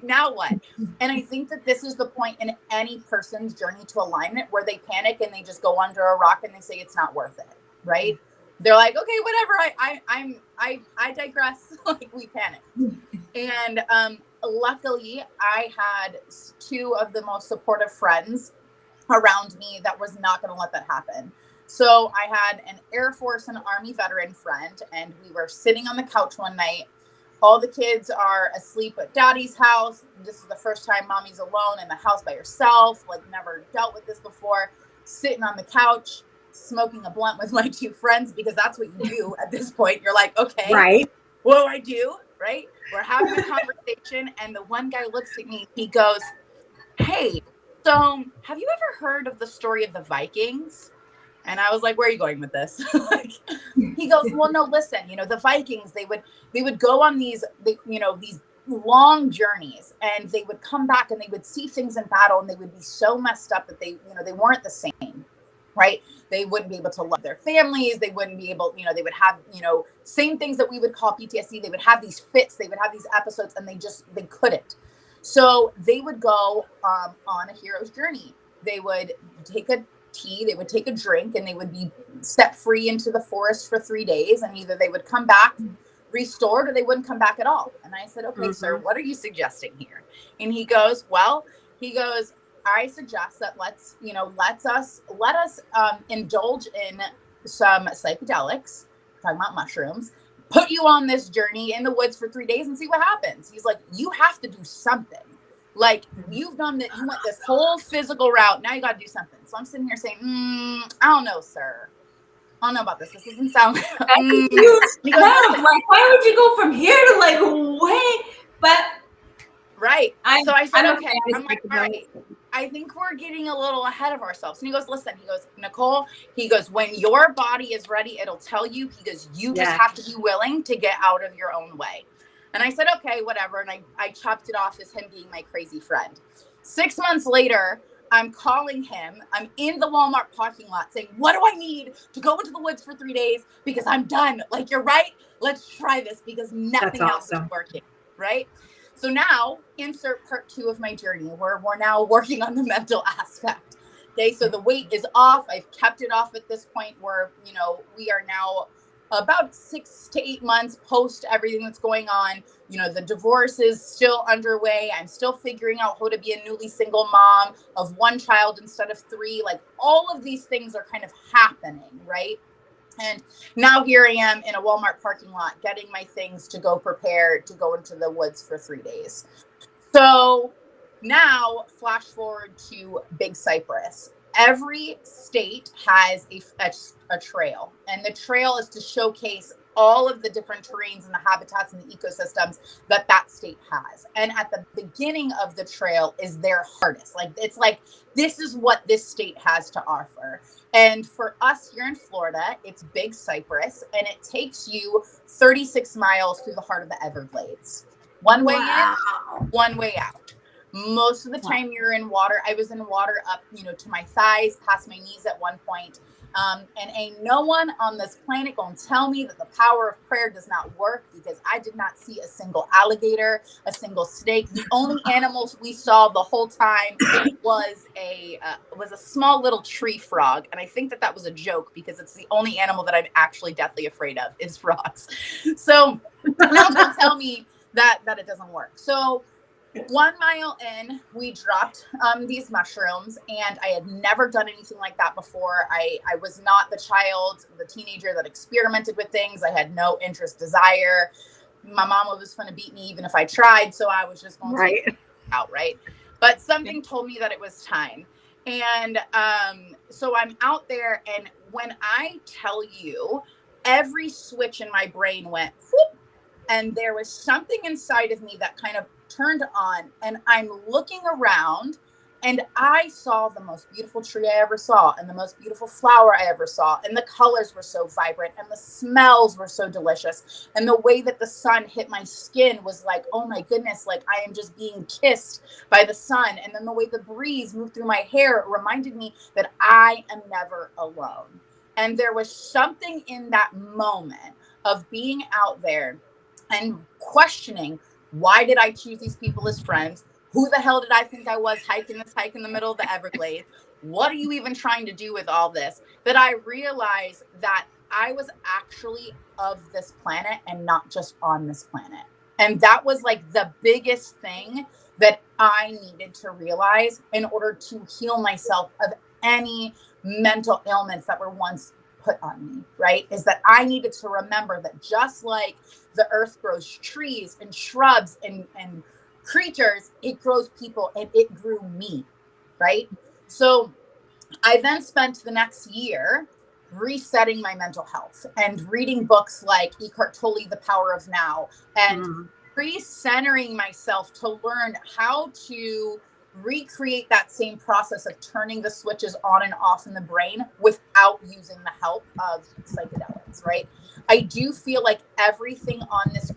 Now what? And I think that this is the point in any person's journey to alignment where they panic and they just go under a rock and they say it's not worth it, right? They're like, okay, whatever. I digress. We panic. And luckily, I had 2 of the most supportive friends around me that was not going to let that happen. So I had an Air Force and Army veteran friend, and we were sitting on the couch one night. All the kids are asleep at daddy's house. This is the first time mommy's alone in the house by herself, like never dealt with this before. Sitting on the couch, smoking a blunt with my two friends, because that's what you do at this point. You're like, okay, Right. what do I do? Right? We're having a conversation, and the one guy looks at me. He goes, hey, so have you ever heard of the story of the Vikings? And I was like, where are you going with this? Like, he goes, well, no, listen, the Vikings, they would go on these long journeys, and they would come back and they would see things in battle, and they would be so messed up that they weren't the same. Right? They wouldn't be able to love their families. They wouldn't be able, they would have, same things that we would call PTSD. They would have these fits. They would have these episodes, and they couldn't. So they would go on a hero's journey. They would take a tea, they would take a drink, and they would be set free into the forest for 3 days. And either they would come back restored, or they wouldn't come back at all. And I said, okay, sir, what are you suggesting here? And he goes, I suggest that let us indulge in some psychedelics, talking about mushrooms, put you on this journey in the woods for 3 days and see what happens. He's like, you have to do something. Like, you went this whole physical route. Now you got to do something. So I'm sitting here saying, I don't know, sir. I don't know about this. This doesn't sound good. Like, why would you go from here to like, wait? But right. So I said, okay. I'm like, all right. right. I think we're getting a little ahead of ourselves. And he goes, listen, Nicole, when your body is ready, it'll tell you. He goes, you just have to be willing to get out of your own way. And I said, okay, whatever. And I chopped it off as him being my crazy friend. 6 months later, I'm calling him. I'm in the Walmart parking lot saying, what do I need to go into the woods for 3 days? Because I'm done. Like, you're right. Let's try this, because nothing else is working. Right. So now insert part 2 of my journey, where we're now working on the mental aspect. Okay. So the weight is off. I've kept it off at this point where, we are now about 6 to 8 months post everything that's going on. The divorce is still underway. I'm still figuring out how to be a newly single mom of 1 child instead of 3. Like, all of these things are kind of happening, right? And now here I am in a Walmart parking lot, getting my things to go prepare to go into the woods for 3 days. So now flash forward to Big Cypress. Every state has a trail, and the trail is to showcase all of the different terrains and the habitats and the ecosystems that state has. And at the beginning of the trail is their hardest. Like, it's like, this is what this state has to offer. And for us here in Florida, it's Big Cypress, and it takes you 36 miles through the heart of the Everglades. One way in, one way out. Most of the time you're in water. I was in water up, to my thighs, past my knees at one point. And ain't no one on this planet gonna tell me that the power of prayer does not work, because I did not see a single alligator, a single snake. The only animals we saw the whole time was a small little tree frog. And I think that was a joke, because it's the only animal that I'm actually deathly afraid of is frogs. So no one's gonna tell me that it doesn't work. So 1 mile in, we dropped these mushrooms, and I had never done anything like that before. I was not the teenager that experimented with things. I had no interest, desire. My mama was going to beat me even if I tried, so I was just going to take it out, right? But something told me that it was time. And so I'm out there, and when I tell you, every switch in my brain went whoop, and there was something inside of me that kind of turned on, and I'm looking around, and I saw the most beautiful tree I ever saw, and the most beautiful flower I ever saw, and the colors were so vibrant, and the smells were so delicious, and the way that the sun hit my skin was like, oh my goodness, like I am just being kissed by the sun. And then the way the breeze moved through my hair reminded me that I am never alone. And there was something in that moment of being out there and questioning, why did I choose these people as friends? Who the hell did I think I was hiking this hike in the middle of the Everglades? What are you even trying to do with all this? That I realized that I was actually of this planet and not just on this planet. And that was like the biggest thing that I needed to realize in order to heal myself of any mental ailments that were once put on me, right? Is that I needed to remember that just like the earth grows trees and shrubs and creatures, it grows people, and it grew me, right? So I then spent the next year resetting my mental health and reading books like Eckhart Tolle, The Power of Now, and recentering myself to learn how to recreate that same process of turning the switches on and off in the brain without using the help of psychedelics, right? I do feel like everything on this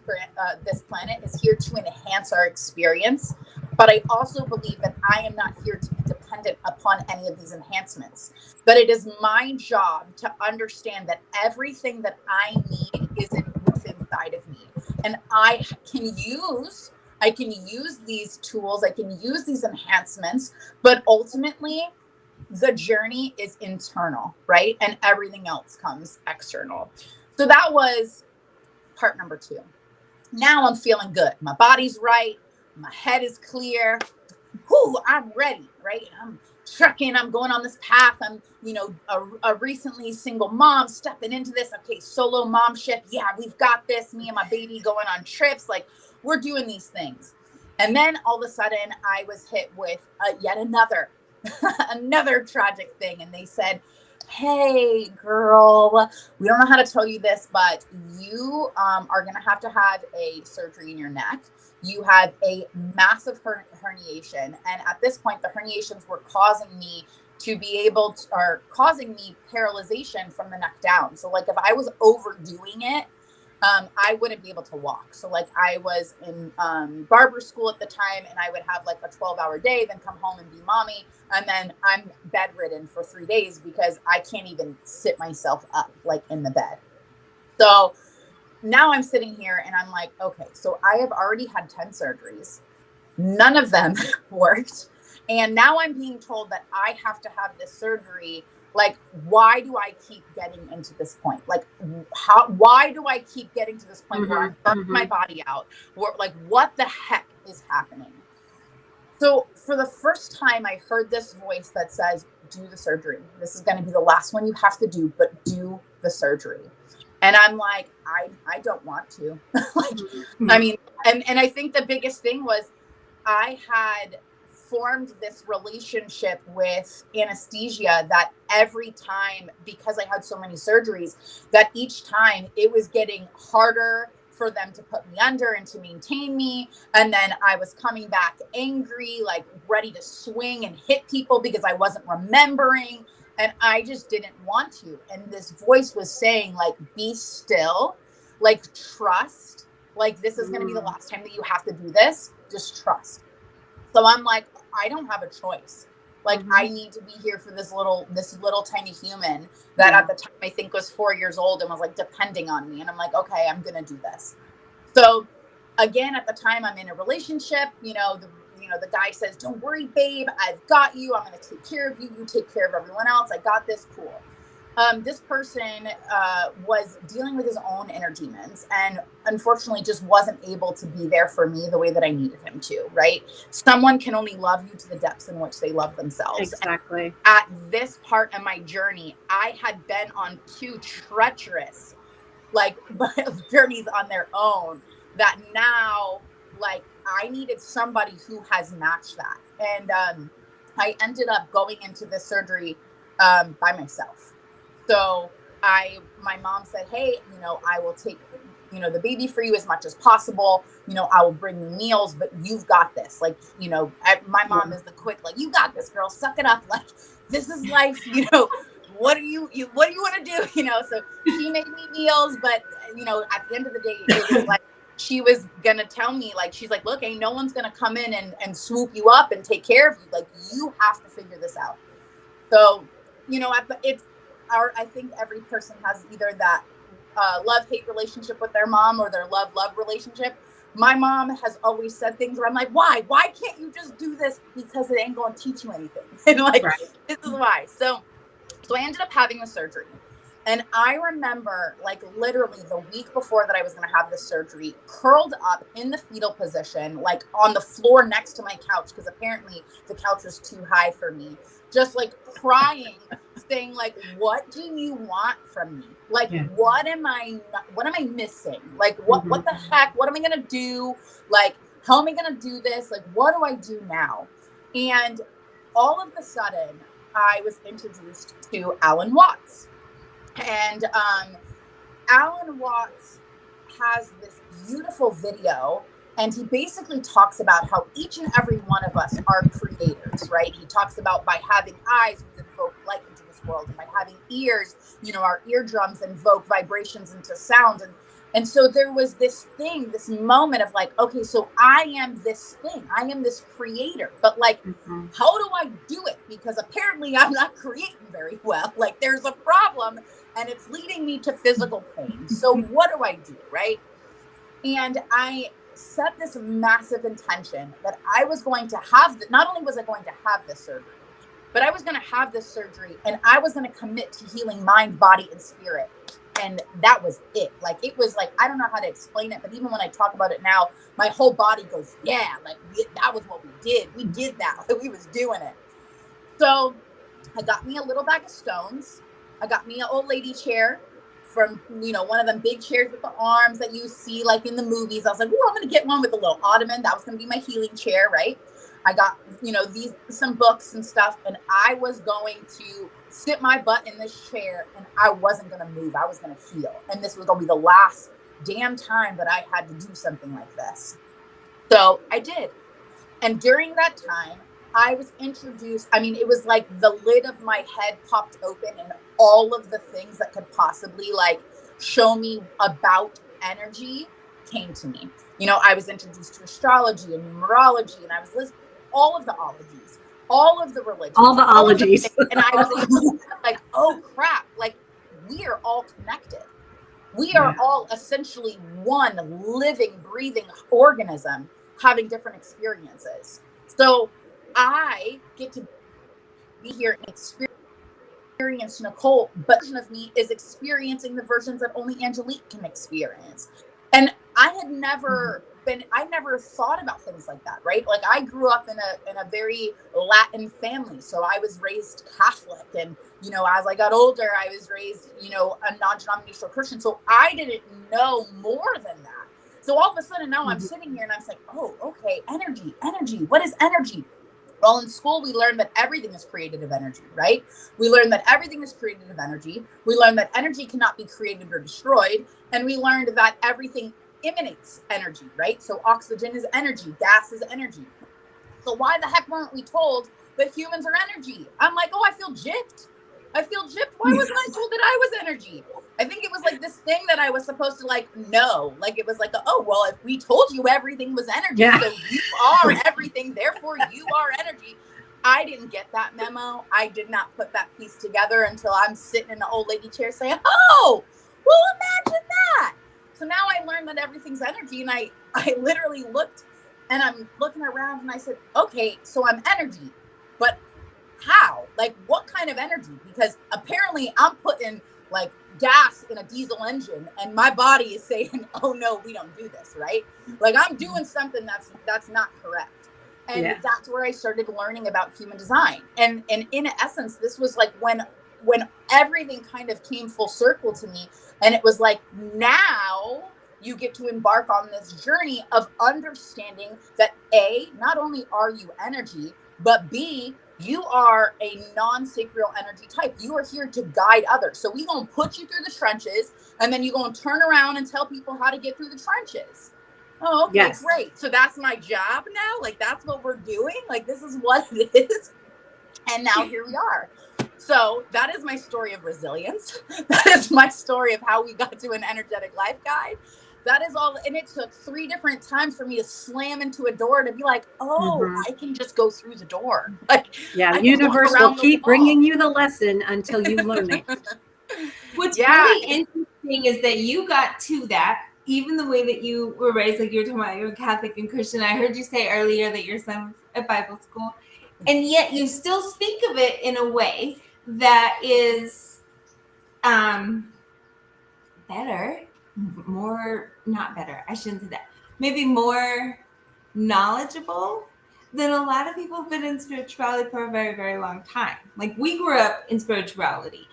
planet is here to enhance our experience, but I also believe that I am not here to be dependent upon any of these enhancements. That it is my job to understand that everything that I need is inside of me, and I can use these tools, I can use these enhancements, but ultimately the journey is internal, right? And everything else comes external. So that was part number 2. Now I'm feeling good. My body's right. My head is clear. Whoo, I'm ready, right? I'm trucking. I'm going on this path. I'm, a recently single mom stepping into this. Okay, solo momship. Yeah, we've got this. Me and my baby going on trips. Like, we're doing these things. And then all of a sudden I was hit with yet another tragic thing. And they said, hey, girl, we don't know how to tell you this, but you are going to have a surgery in your neck. You have a massive herniation. And at this point, the herniations were causing me paralyzation from the neck down. So like if I was overdoing it, I wouldn't be able to walk. So like I was in barber school at the time, and I would have like a 12-hour day, then come home and be mommy. And then I'm bedridden for 3 days because I can't even sit myself up like in the bed. So now I'm sitting here and I'm like, okay, so I have already had 10 surgeries. None of them worked. And now I'm being told that I have to have this surgery. Like, why do I keep getting into this point? Like, why do I keep getting to this point where I'm burning my body out? Like, what the heck is happening? So for the first time, I heard this voice that says, do the surgery. This is going to be the last one you have to do, but do the surgery. And I'm like, I don't want to. I mean, and I think the biggest thing was I had formed this relationship with anesthesia that every time, because I had so many surgeries, that each time it was getting harder for them to put me under and to maintain me. And then I was coming back angry, like ready to swing and hit people because I wasn't remembering. And I just didn't want to. And this voice was saying, like, be still, like, trust, like, this is going to be the last time that you have to do this. Just trust. So I'm like, I don't have a choice. Like, I need to be here for this little tiny human that at the time I think was 4 years old and was like depending on me. And I'm like, okay, I'm going to do this. So again, at the time I'm in a relationship, the guy says, don't worry, babe, I've got you. I'm going to take care of you. You take care of everyone else. I got this. Cool. This person was dealing with his own inner demons and unfortunately just wasn't able to be there for me the way that I needed him to, right? Someone can only love you to the depths in which they love themselves. Exactly. And at this part of my journey, I had been on 2 treacherous, like, journeys on their own that now, like, I needed somebody who has matched that. And I ended up going into this surgery by myself. So my mom said, hey, I will take, the baby for you as much as possible. I will bring you meals, but you've got this. Like, my mom is the quick, like, you got this, girl, suck it up. Like, this is life, what do you want to do? So she made me meals, but, at the end of the day, it was like, she was going to tell me, like, she's like, look, ain't no one's going to come in and swoop you up and take care of you. Like, you have to figure this out. So, I think every person has either that love-hate relationship with their mom or their love-love relationship. My mom has always said things where I'm like, why can't you just do this? Because it ain't going to teach you anything. And like, This is why. So I ended up having the surgery. And I remember, like, literally the week before that I was going to have this surgery, curled up in the fetal position, like on the floor next to my couch, because apparently the couch was too high for me, just like crying saying like, what do you want from me? Like, Yeah. what am I missing? Like, what the heck? What am I going to do? Like, how am I going to do this? Like, what do I do now? And all of a sudden, I was introduced to Alan Watts. And Alan Watts has this beautiful video, and he basically talks about how each and every one of us are creators, right? He talks about by having eyes, we invoke light into this world, and by having ears, you know, our eardrums invoke vibrations into sound. And so there was this thing, this moment of like, okay, so I am this thing, I am this creator, but like, how do I do it? Because apparently I'm not creating very well. Like, there's a problem, and it's leading me to physical pain. So what do I do, right? And I set this massive intention that I was going to have, not only was I going to have this surgery, but I was going to have this surgery and I was going to commit to healing mind, body, and spirit. And that was it. Like, it was like, I don't know how to explain it, but even when I talk about it now, my whole body goes, yeah, like that was what we did. We did that. We was doing it. So I got me a little bag of stones. I got me an old lady chair from, you know, one of them big chairs with the arms that you see like in the movies. I was like, oh, I'm going to get one with a little ottoman. That was going to be my healing chair, right? I got, you know, some books and stuff, and I was going to sit my butt in this chair and I wasn't going to move. I was going to heal. And this was going to be the last damn time that I had to do something like this. So I did. And during that time, I was introduced. I mean, it was like the lid of my head popped open and all of the things that could possibly like show me about energy came to me. You know, I was introduced to astrology and numerology, and I was listening to all of the ologies, all of the religions, all the ologies. And I was like, oh crap, like we are all connected. We are all essentially one living, breathing organism having different experiences. So I get to be here and experience Nicole, but version of me is experiencing the versions that only Angelique can experience. And I had never I never thought about things like that, right? Like, I grew up in a very Latin family. So I was raised Catholic, and, you know, as I got older, I was raised, you know, a non-denominational Christian. So I didn't know more than that. So all of a sudden now I'm sitting here and I'm like, oh, okay, energy. What is energy? Well, in school, we learned that everything is created of energy, right? We learned that everything is created of energy. We learned that energy cannot be created or destroyed. And we learned that everything emanates energy, right? So oxygen is energy, gas is energy. So why the heck weren't we told that humans are energy? I'm like, oh, I feel gypped. Why wasn't I told that I was energy? I think it was like this thing that I was supposed to like know. Like, it was like, oh, well, if we told you everything was energy, so you are everything, therefore you are energy. I didn't get that memo. I did not put that piece together until I'm sitting in the old lady chair saying, oh, well, imagine that. So now I learned that everything's energy, and I literally looked, and I'm looking around and I said, okay, so I'm energy, but how? Like, what kind of energy? Because apparently I'm putting like gas in a diesel engine and my body is saying, oh no, we don't do this, right? Like, I'm doing something that's not correct. And that's where I started learning about human design. And in essence, this was like when everything kind of came full circle to me. And it was like, now you get to embark on this journey of understanding that A, not only are you energy, but B, you are a non-sacral energy type. You are here to guide others. So we're going to put you through the trenches, and then you're going to turn around and tell people how to get through the trenches. Oh, okay, great. So that's my job now? Like, that's what we're doing? Like, this is what it is? And now here we are. So that is my story of resilience. That is my story of how we got to an energetic life guide. That is all. And it took 3 different times for me to slam into a door to be like, oh, I can just go through the door. Like, universe will keep bringing you the lesson until you learn it. What's really interesting is that you got to that, even the way that you were raised, like you were talking about, you were Catholic and Christian. I heard you say earlier that your son was at Bible school, and yet you still speak of it in a way that is better, more, not better, I shouldn't say that, maybe more knowledgeable then a lot of people have been in spirituality for a very, very long time. Like we grew up in spirituality.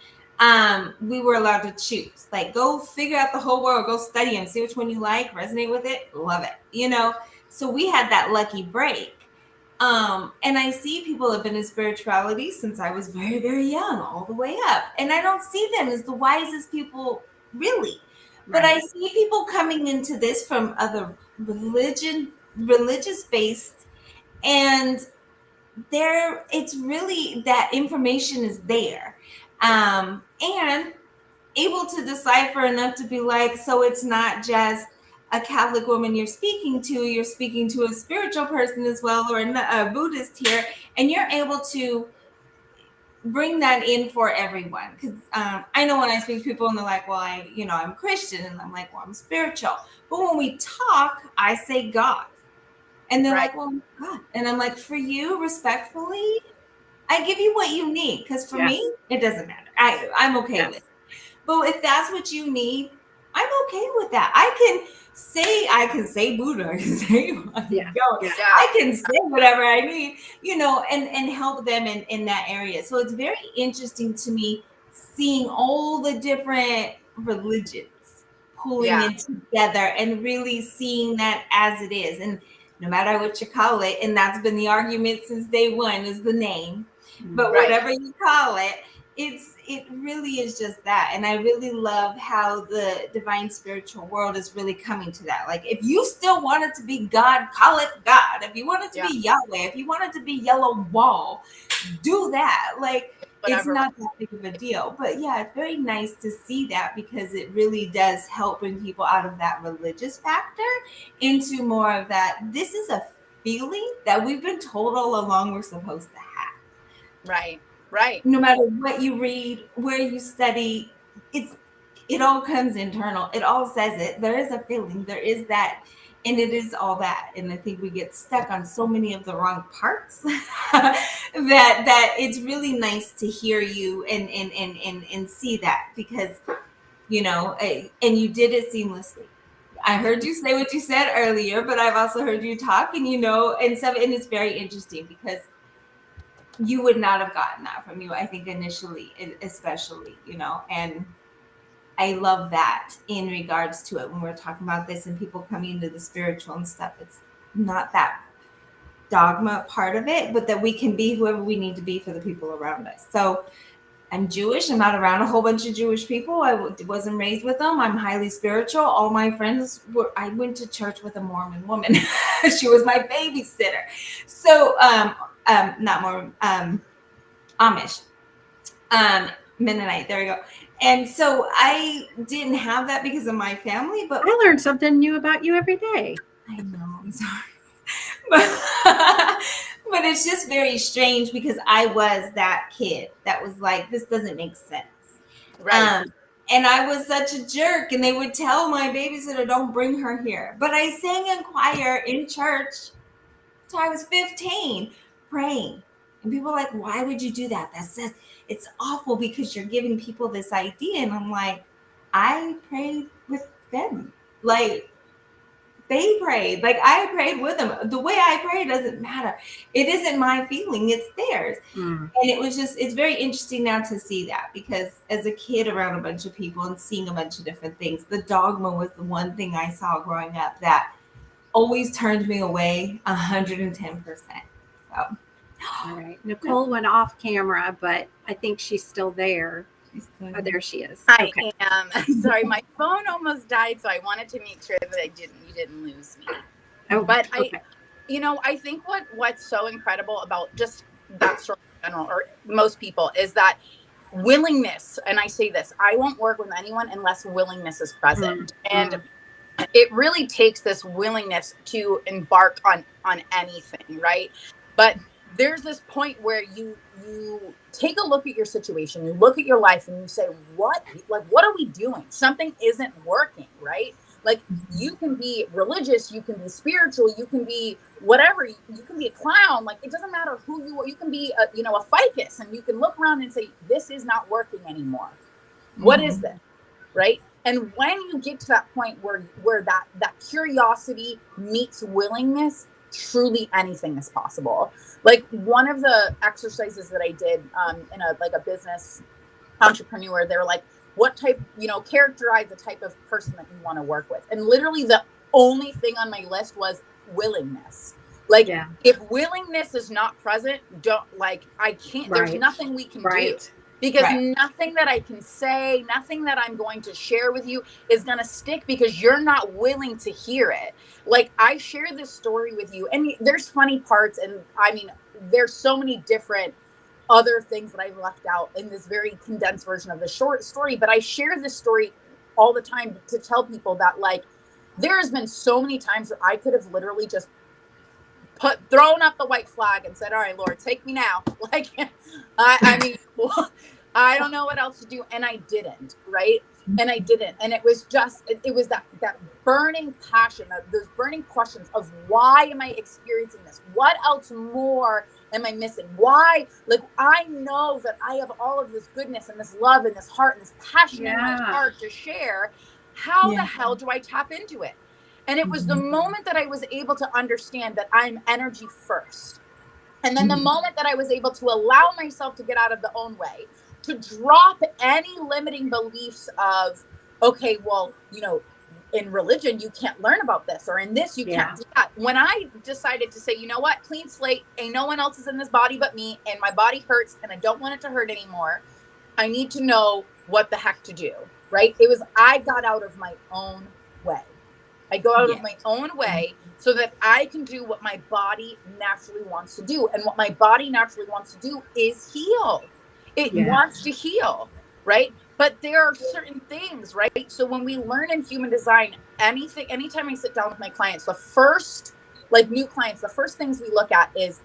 We were allowed to choose, like, go figure out the whole world, go study and see which one you like, resonate with it, love it, you know? So we had that lucky break. And I see people have been in spirituality since I was very, very young, all the way up. And I don't see them as the wisest people, really. But I see people coming into this from other religious based, and it's really that information is there. And able to decipher enough to be like, so it's not just a Catholic woman you're speaking to a spiritual person as well, or a Buddhist here, and you're able to bring that in for everyone. Because I know when I speak to people and they're like, well, I'm Christian, and I'm like, well, I'm spiritual. But when we talk, I say God. And they're like, well, God. And I'm like, for you, respectfully, I give you what you need. Because for me, it doesn't matter. I'm okay with it. But if that's what you need, I'm okay with that. I can say Buddha, I can say I can say whatever I need, and help them in that area. So it's very interesting to me seeing all the different religions pulling it together and really seeing that as it is. And no matter what you call it, and that's been the argument since day one, is the name. But whatever you call it, it really is just that. And I really love how the divine spiritual world is really coming to that. Like, if you still want it to be God, call it God. If you want it to be Yahweh, if you want it to be Yellow Wall, do that. Like, it's not that big of a deal. But yeah, it's very nice to see that, because it really does help bring people out of that religious factor into more of that. This is a feeling that we've been told all along we're supposed to have. Right. No matter what you read, where you study, it all comes internal. It all says it. There is a feeling. There is that, and it is all that. And I think we get stuck on so many of the wrong parts that it's really nice to hear you and see that, because and you did it seamlessly. I heard you say what you said earlier, but I've also heard you talk, and stuff, and it's very interesting, because you would not have gotten that from you, I think, initially, especially, and I love that in regards to it when we're talking about this and people coming into the spiritual and stuff. It's not that dogma part of it, but that we can be whoever we need to be for the people around us. So I'm Jewish. I'm not around a whole bunch of Jewish people. I wasn't raised with them. I'm highly spiritual. All my friends I went to church with a Mormon woman. She was my babysitter. So, not Mormon, Amish, Mennonite. There we go. And so I didn't have that because of my family, but I learned something new about you every day. I know, I'm sorry. But it's just very strange, because I was that kid that was like, this doesn't make sense. Right. And I was such a jerk, and they would tell my babysitter, don't bring her here. But I sang in choir in church till I was 15, praying. And people are like, why would you do that? It's awful, because you're giving people this idea. And I'm like, I prayed with them. Like, they prayed. Like, I prayed with them. The way I pray doesn't matter. It isn't my feeling. It's theirs. And it's very interesting now to see that, because as a kid around a bunch of people and seeing a bunch of different things, the dogma was the one thing I saw growing up that always turned me away 110%. So. All right. Nicole went off camera, but I think she's still there. Oh, there she is. I am. Sorry, my phone almost died, so I wanted to make sure that you didn't lose me. Oh, but okay. I think what's so incredible about just that story in general, or most people, is that willingness. And I say this, I won't work with anyone unless willingness is present. And it really takes this willingness to embark on anything, right? But there's this point where you take a look at your situation, you look at your life, and you say, what are we doing? Something isn't working, right? Like, you can be religious, you can be spiritual, you can be whatever, you can be a clown. Like, it doesn't matter who you are. You can be a ficus, and you can look around and say, this is not working anymore. What is this, right? And when you get to that point where that curiosity meets willingness, truly anything is possible. Like one of the exercises that I did in a business entrepreneur, they were like, what type, characterize the type of person that you want to work with. And literally the only thing on my list was willingness. Like if willingness is not present, I can't, there's nothing we can do. Because nothing that I can say, nothing that I'm going to share with you is going to stick because you're not willing to hear it. Like I share this story with you and there's funny parts. And I mean, there's so many different other things that I've left out in this very condensed version of the short story. But I share this story all the time to tell people that like, there has been so many times that I could have literally just thrown up the white flag and said, all right, Lord, take me now. Like, I mean, I don't know what else to do. And I didn't, right? And I didn't. And it was just, it was that burning passion, those burning questions of why am I experiencing this? What else more am I missing? Why? Like, I know that I have all of this goodness and this love and this heart and this passion in my heart to share. How the hell do I tap into it? And it was the moment that I was able to understand that I'm energy first. And then the moment that I was able to allow myself to get out of the own way, to drop any limiting beliefs of, okay, well, in religion, you can't learn about this, or in this, you can't do that. When I decided to say, you know what, clean slate, ain't no one else is in this body but me, and my body hurts, and I don't want it to hurt anymore. I need to know what the heck to do, right? I got out of my own way. I go out of my own way so that I can do what my body naturally wants to do. And what my body naturally wants to do is heal. It wants to heal, right? But there are certain things, right? So when we learn in human design, anytime I sit down with my clients, new clients, the first things we look at is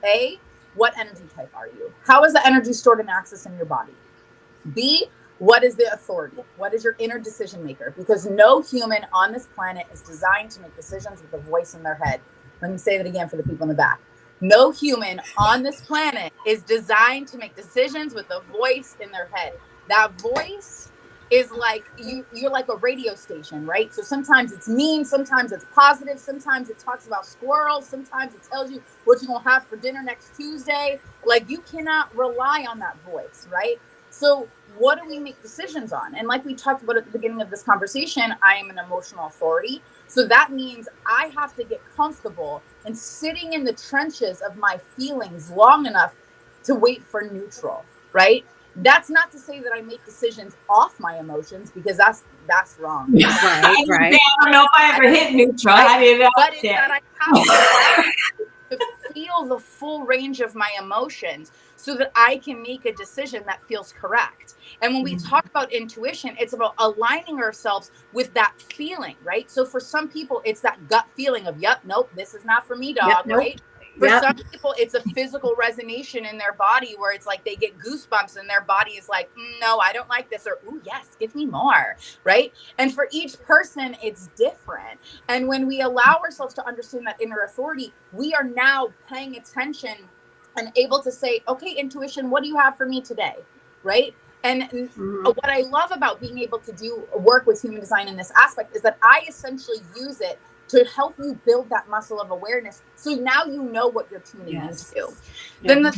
A, what energy type are you? How is the energy stored and accessed in your body? B, what is the authority? What is your inner decision maker? Because no human on this planet is designed to make decisions with a voice in their head. Let me say that again for the people in the back. No human on this planet is designed to make decisions with a voice in their head. That voice is like, you're like a radio station, right? So sometimes it's mean, sometimes it's positive, sometimes it talks about squirrels, sometimes it tells you what you're going to have for dinner next Tuesday. Like, you cannot rely on that voice, right? So what do we make decisions on? And like we talked about at the beginning of this conversation, I am an emotional authority. So that means I have to get comfortable in sitting in the trenches of my feelings long enough to wait for neutral, right? That's not to say that I make decisions off my emotions, because that's wrong. Right. I don't know if I ever hit neutral. But it's that I have to feel the full range of my emotions so that I can make a decision that feels correct. And when we talk about intuition, it's about aligning ourselves with that feeling, right? So for some people, it's that gut feeling of, yep, nope, this is not for me, dog, right? For some people, it's a physical resonance in their body where it's like they get goosebumps and their body is like, no, I don't like this, or, ooh, yes, give me more, right? And for each person, it's different. And when we allow ourselves to understand that inner authority, we are now paying attention and able to say, okay, intuition, what do you have for me today, right? And what I love about being able to do work with human design in this aspect is that I essentially use it to help you build that muscle of awareness. So now you know what you're tuning into. Then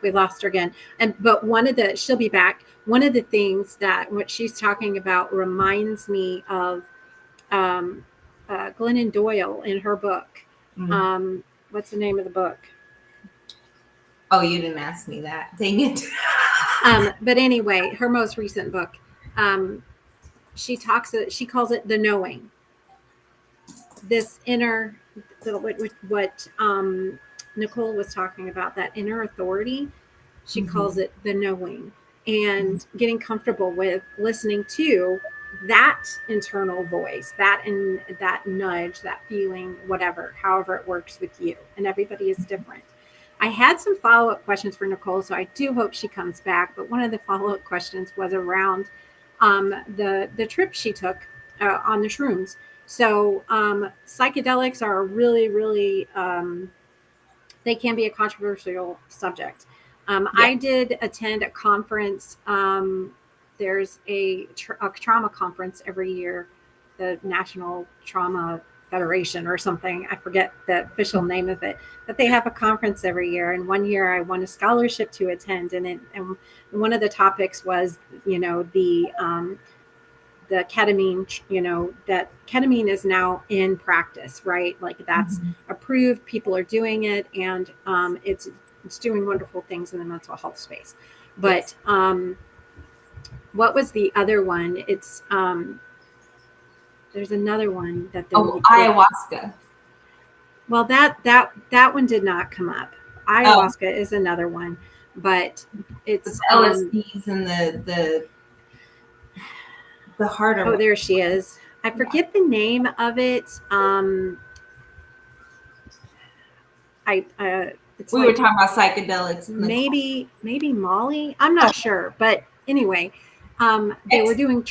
we lost her again. But she'll be back. One of the things that what she's talking about reminds me of Glennon Doyle in her book. What's the name of the book? Oh, you didn't ask me that. Dang it. But anyway, her most recent book, she calls it the knowing. This inner, what Nicole was talking about, that inner authority, she calls it the knowing, and getting comfortable with listening to that internal voice, that nudge, that feeling, whatever, however it works with you. And everybody is different. I had some follow-up questions for Nicole, so I do hope she comes back. But one of the follow-up questions was around the trip she took on the shrooms. So psychedelics are really, really, they can be a controversial subject. I did attend a conference. There's a trauma conference every year, the National Trauma Federation or something. I forget the official name of it, but they have a conference every year. And one year I won a scholarship to attend, and one of the topics was, the ketamine, that ketamine is now in practice, right? Like that's approved, people are doing it, and it's doing wonderful things in the mental health space. But what was the other one? It's there's another one that they're ayahuasca. Well, that one did not come up. Ayahuasca is another one, but it's LSDs and the harder. Oh, there she is. I forget the name of it. We were talking about psychedelics. Maybe Molly. I'm not sure, but anyway, they were doing.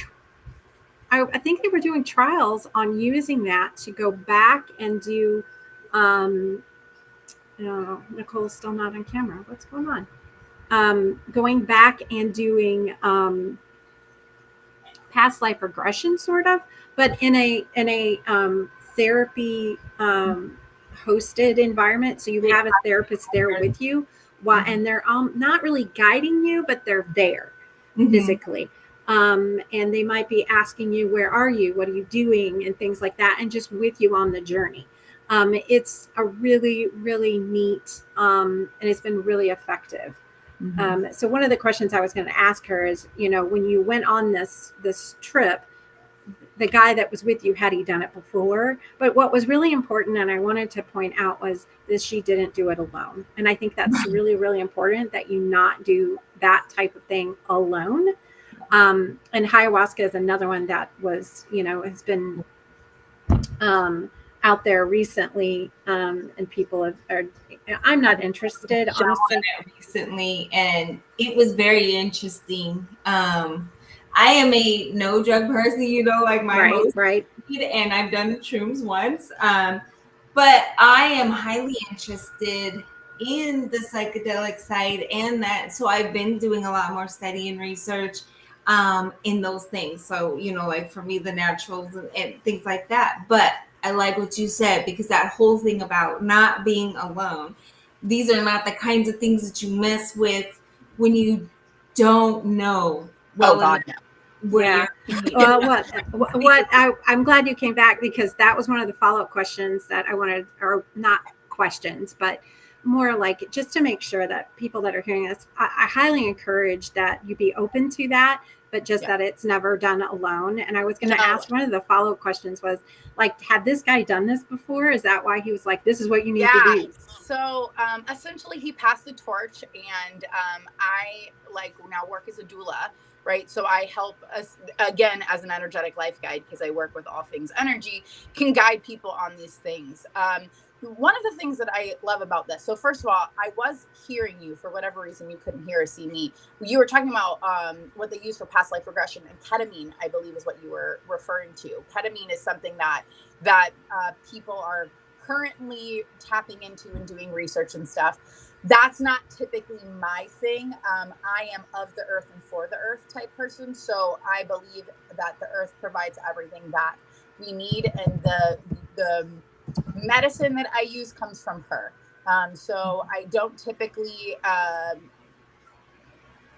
I think they were doing trials on using that to go back and do. Nicole's still not on camera. What's going on? Going back and doing past life regression, sort of, but in a therapy hosted environment. So you have a therapist there with you, and they're not really guiding you, but they're there physically. And they might be asking you, where are you? What are you doing? And things like that. And just with you on the journey. It's a really, really neat, and it's been really effective. So one of the questions I was going to ask her is, when you went on this trip, the guy that was with you, had he done it before? But what was really important, and I wanted to point out, was that she didn't do it alone. And I think that's really, really important, that you not do that type of thing alone. And ayahuasca is another one that was, has been out there recently, and people I'm not interested, honestly. Recently, and it was very interesting. I am a no drug person, like my right. And I've done the shrooms once, but I am highly interested in the psychedelic side, and that. So I've been doing a lot more study and research in those things. So like for me, the naturals and things like that. But I like what you said, because that whole thing about not being alone. These are not the kinds of things that you mess with when you don't know. Well, God, no. Yeah. Well, I'm glad you came back, because that was one of the follow-up questions that I wanted, or not questions, but more like just to make sure that people that are hearing this, I highly encourage that you be open to that, but just that it's never done alone. And I was going to ask, one of the follow-up questions was like, had this guy done this before? Is that why he was like, this is what you need to do? So essentially he passed the torch, and I now work as a doula. Right. So I help us, again, as an energetic life guide, because I work with all things energy, can guide people on these things. One of the things that I love about this. So first of all, I was hearing you, for whatever reason, you couldn't hear or see me. You were talking about what they use for past life regression, and ketamine, I believe, is what you were referring to. Ketamine is something that people are currently tapping into and doing research and stuff. That's not typically my thing. I am of the earth and for the earth type person. So I believe that the earth provides everything that we need, and the medicine that I use comes from her. So I don't typically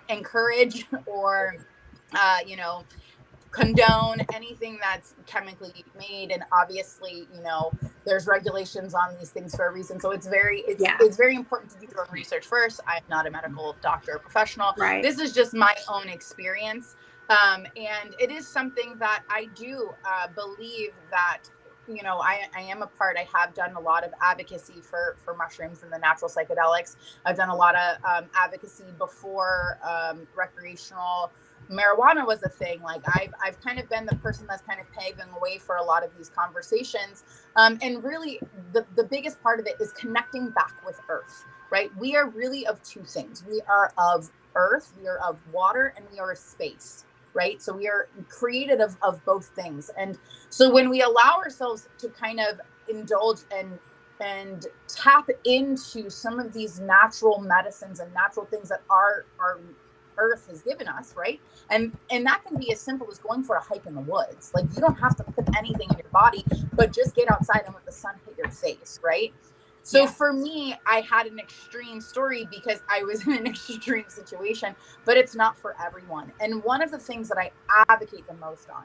encourage or, condone anything that's chemically made. And obviously, there's regulations on these things for a reason. So it's very important to do your own research first. I'm not a medical doctor or professional. Right. This is just my own experience. And it is something that I do believe that, I am a part. I have done a lot of advocacy for mushrooms and the natural psychedelics. I've done a lot of advocacy before recreational marijuana was a thing. Like I've kind of been the person that's kind of paving the way for a lot of these conversations. And really the biggest part of it is connecting back with earth, right? We are really of two things. We are of earth, we are of water, and we are of space, right? So we are created of both things. And so when we allow ourselves to kind of indulge and tap into some of these natural medicines and natural things that are earth has given us, right? And that can be as simple as going for a hike in the woods. Like, you don't have to put anything in your body, but just get outside and let the sun hit your face, right? So for me, I had an extreme story because I was in an extreme situation, but it's not for everyone. And one of the things that I advocate the most on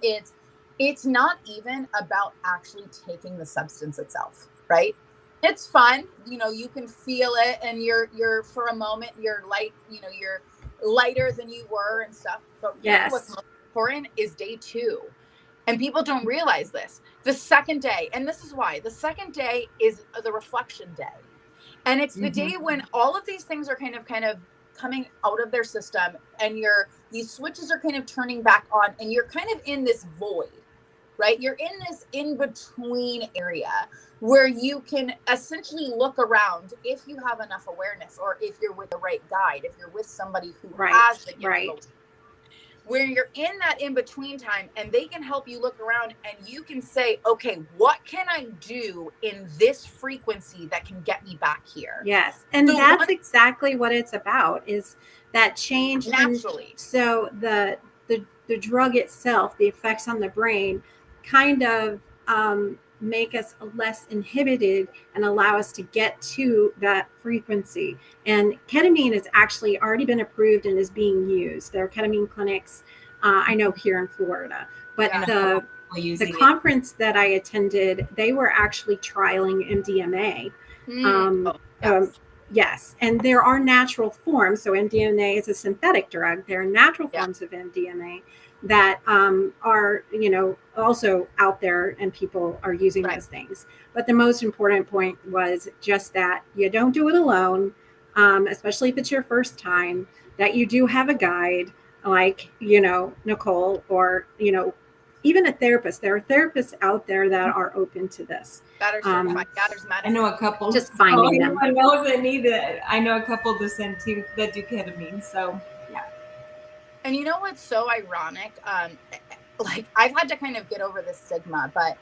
is, it's not even about actually taking the substance itself, right? It's fun, you know, you can feel it, and you're for a moment, you're light, you know, you're lighter than you were and stuff. But really what's most important is day 2. And people don't realize this. The second day, and this is why, the second day is the reflection day. And it's the day when all of these things are kind of coming out of their system, and these switches are kind of turning back on, and you're kind of in this void, right? You're in this in-between area where you can essentially look around if you have enough awareness, or if you're with the right guide, if you're with somebody who has the gift, where you're in that in-between time, and they can help you look around, and you can say, okay, what can I do in this frequency that can get me back here? Yes. And so that's exactly what it's about, is that change. Naturally. And so the drug itself, the effects on the brain, kind of make us less inhibited and allow us to get to that frequency. And ketamine has actually already been approved and is being used. There are ketamine clinics, I know, here in Florida. But the conference that I attended, they were actually trialing MDMA. Yes. And there are natural forms. So MDMA is a synthetic drug. There are natural forms of MDMA that are, you know, also out there, and people are using those things. But the most important point was just that you don't do it alone, especially if it's your first time, that you do have a guide like, you know, Nicole, or, you know, even a therapist. There are therapists out there that are open to this. I know a couple. Just finding them. I know that need it. I know a couple to send to that do ketamine. So yeah. And you know what's so ironic? Like, I've had to kind of get over this stigma, but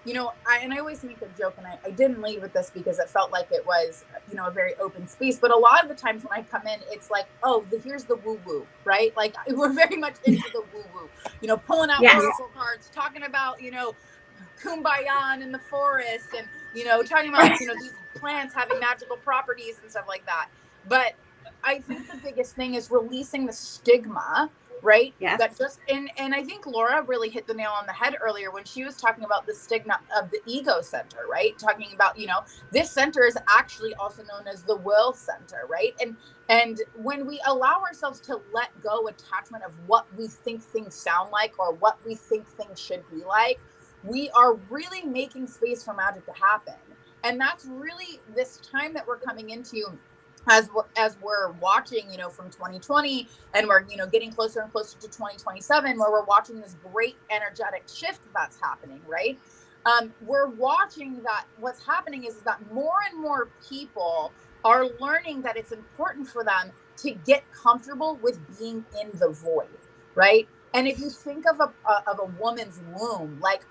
you know, I always make a joke, and I didn't lead with this because it felt like it was, you know, a very open space. But a lot of the times when I come in, it's like, oh, here's the woo-woo, right? Like, we're very much into the woo-woo, you know, pulling out oracle cards, talking about, you know, kumbaya in the forest, and, you know, talking about, you know, these plants having magical properties and stuff like that. But I think the biggest thing is releasing the stigma, right? Yes. That just, and I think Laura really hit the nail on the head earlier when she was talking about the stigma of the ego center, right? Talking about, you know, this center is actually also known as the will center, right? And when we allow ourselves to let go attachment of what we think things sound like, or what we think things should be like, we are really making space for magic to happen. And that's really this time that we're coming into, as we're watching, you know, from 2020, and we're, you know, getting closer and closer to 2027, where we're watching this great energetic shift that's happening, right? We're watching that what's happening is that more and more people are learning that it's important for them to get comfortable with being in the void, right? And if you think of a woman's womb, like,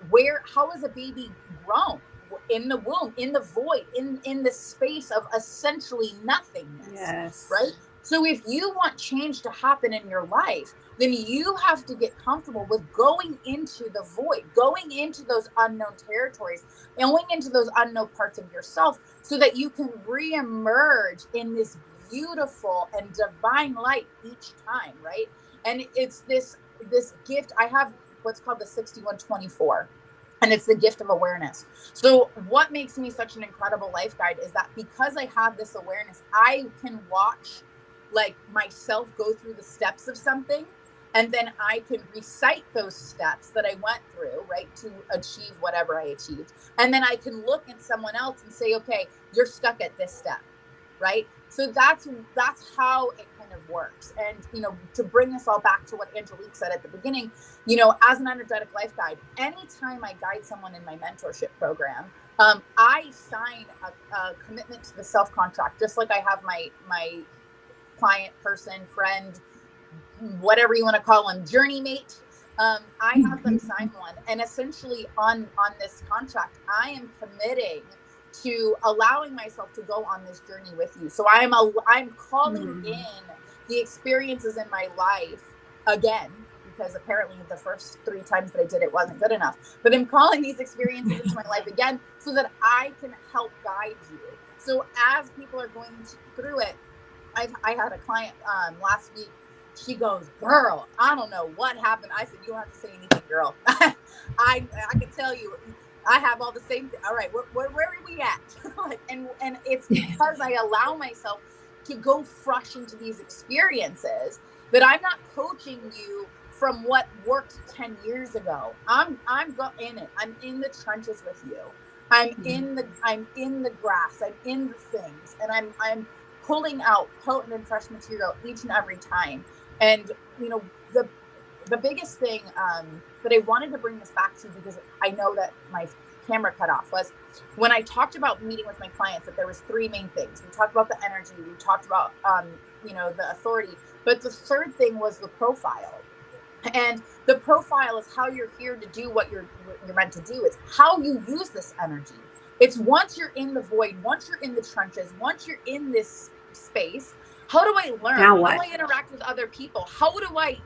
how is a baby grown? In the womb, in the void, in the space of essentially nothingness, right? So if you want change to happen in your life, then you have to get comfortable with going into the void, going into those unknown territories, going into those unknown parts of yourself, so that you can reemerge in this beautiful and divine light each time, right? And it's this gift. I have what's called the 6124. And it's the gift of awareness. So what makes me such an incredible life guide is that because I have this awareness, I can watch, like, myself go through the steps of something, and then I can recite those steps that I went through, right, to achieve whatever I achieved. And then I can look at someone else and say, okay, you're stuck at this step, right? So that's how it kind of works. And, you know, to bring us all back to what Angelique said at the beginning, you know, as an energetic life guide, anytime I guide someone in my mentorship program, I sign a commitment to the self-contract, just like I have my client, person, friend, whatever you want to call them, journey mate. I have them sign one. And essentially on this contract, I am committing to allowing myself to go on this journey with you. So I'm calling in the experiences in my life again, because apparently the first 3 times that I did it wasn't good enough. But I'm calling these experiences into my life again so that I can help guide you. So as people are going through it, I had a client last week. She goes, girl, I don't know what happened. I said, you don't have to say anything, girl. I can tell you, I have all the same thing. All right, where are we at? and it's because I allow myself to go fresh into these experiences that I'm not coaching you from what worked 10 years ago. I'm in it. I'm in the trenches with you. I'm in the grass. I'm in the things, and I'm pulling out potent and fresh material each and every time. And you know, the biggest thing that I wanted to bring this back to, because I know that my camera cut off, was when I talked about meeting with my clients, that there was 3 main things. We talked about the energy, we talked about you know, the authority, but the third thing was the profile. And the profile is how you're here to do what you're meant to do. It's how you use this energy. It's once you're in the void, once you're in the trenches, once you're in this space, how do I learn? How do I interact with other people? How do I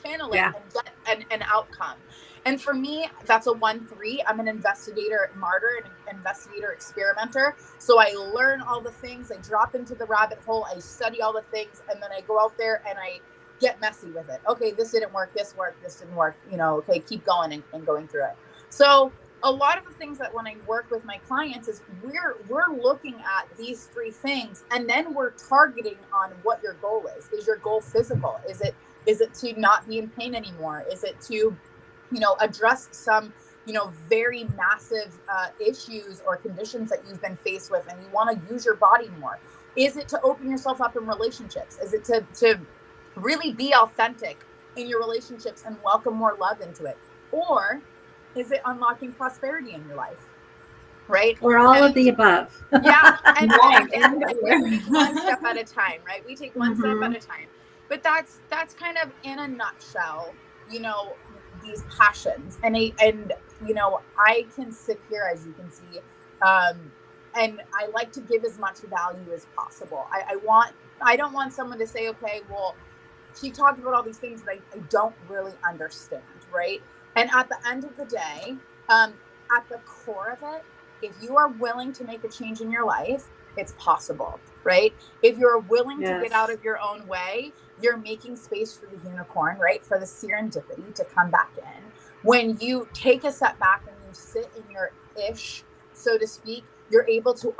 channel it and get an outcome? And for me, that's a 1-3. I'm an investigator martyr, an investigator experimenter. So I learn all the things, I drop into the rabbit hole, I study all the things, and then I go out there and I get messy with it. Okay, this didn't work, this worked, this didn't work, you know, okay, keep going and going through it. So a lot of the things that when I work with my clients is we're looking at these 3 things, and then we're targeting on what your goal is. Is your goal physical? Is it to not be in pain anymore? Is it to, you know, address some, you know, very massive issues or conditions that you've been faced with and you want to use your body more? Is it to open yourself up in relationships? Is it to really be authentic in your relationships and welcome more love into it? Or is it unlocking prosperity in your life? Right? Or all of the above. Yeah. And we take one step at a time, right? We take one step at a time. But that's kind of in a nutshell, you know, these passions. And you know, I can sit here, as you can see, and I like to give as much value as possible. I don't want someone to say, okay, well, she talked about all these things that I don't really understand, right? And at the end of the day, at the core of it, if you are willing to make a change in your life, it's possible, right? If you're willing to get out of your own way, you're making space for the unicorn, right? For the serendipity to come back in. When you take a step back and you sit in your ish, so to speak, you're able to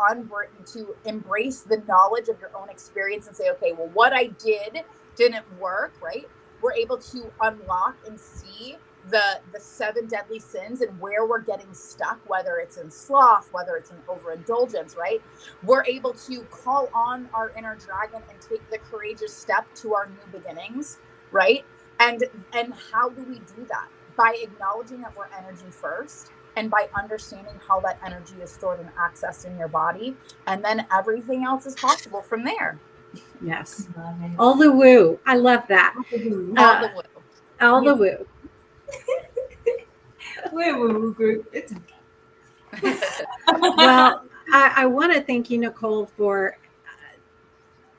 embrace the knowledge of your own experience and say, okay, well, what I didn't work, right? We're able to unlock and see the 7 deadly sins and where we're getting stuck, whether it's in sloth, whether it's in overindulgence, right? We're able to call on our inner dragon and take the courageous step to our new beginnings, right? And how do we do that? By acknowledging that we're energy first, and by understanding how that energy is stored and accessed in your body, and then everything else is possible from there. Yes. All the woo. I love that. All the woo. All the woo. We're a woo group. It's okay. Well, I want to thank you, Nicole, for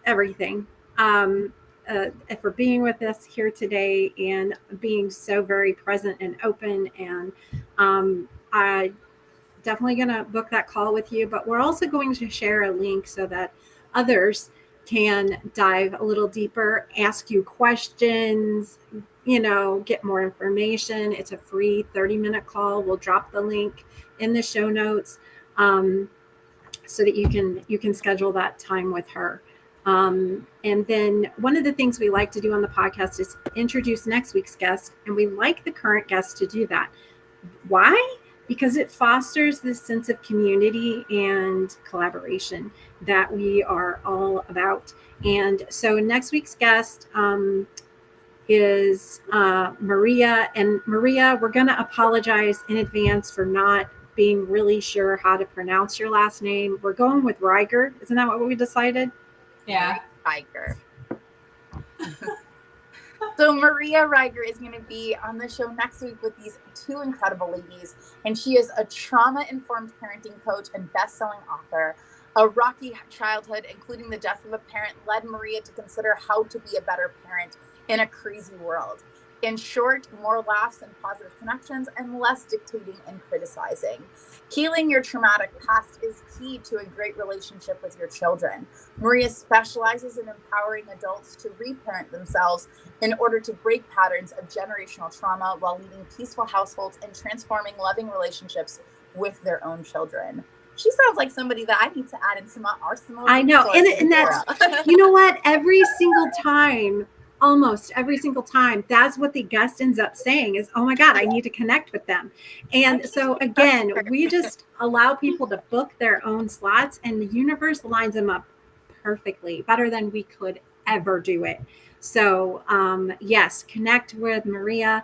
everything. For being with us here today and being so very present and open. And I definitely going to book that call with you, but we're also going to share a link so that others can dive a little deeper, ask you questions, you know, get more information. It's a free 30-minute call. We'll drop the link in the show notes so that you can schedule that time with her. And then one of the things we like to do on the podcast is introduce next week's guest, and we like the current guest to do that. Why? Because it fosters this sense of community and collaboration that we are all about. And so next week's guest is Maria. And Maria, we're going to apologize in advance for not being really sure how to pronounce your last name. We're going with Reiger. Isn't that what we decided? Yeah. Reiger. So Maria Reiger is going to be on the show next week with these 2 incredible ladies. And she is a trauma-informed parenting coach and best-selling author. A rocky childhood, including the death of a parent, led Maria to consider how to be a better parent in a crazy world. In short, more laughs and positive connections and less dictating and criticizing. Healing your traumatic past is key to a great relationship with your children. Maria specializes in empowering adults to reparent themselves in order to break patterns of generational trauma while leading peaceful households and transforming loving relationships with their own children. She sounds like somebody that I need to add into my arsenal. I know. And that's, you know what? Every single time, almost every single time, that's what the guest ends up saying is, oh my God, I need to connect with them. And so again, we just allow people to book their own slots, and the universe lines them up perfectly, better than we could ever do it. So yes, connect with Maria.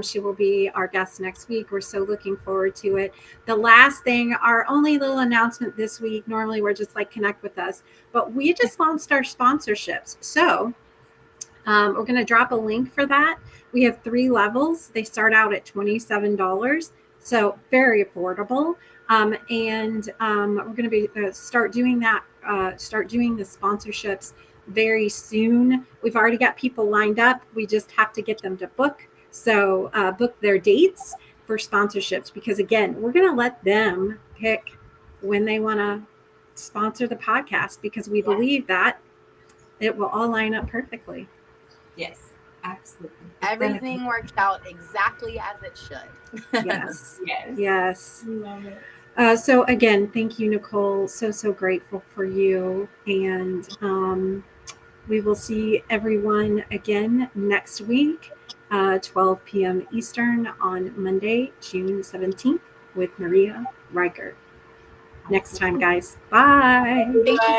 She will be our guest next week. We're so looking forward to it. The last thing, our only little announcement this week, normally we're just like connect with us, but we just launched our sponsorships. So we're going to drop a link for that. We have 3 levels. They start out at $27. So very affordable. And we're going to be start doing that, start doing the sponsorships very soon. We've already got people lined up. We just have to get them to book. So book their dates for sponsorships, because again, we're going to let them pick when they want to sponsor the podcast, because we believe that it will all line up perfectly. Yes, absolutely. Everything worked out exactly as it should. Yes. Yes. Yes. Love it. So again, thank you, Nicole. So grateful for you. And we will see everyone again next week, 12 p.m. Eastern on Monday, June 17th with Maria Riker. Next time, guys. Bye. Thank you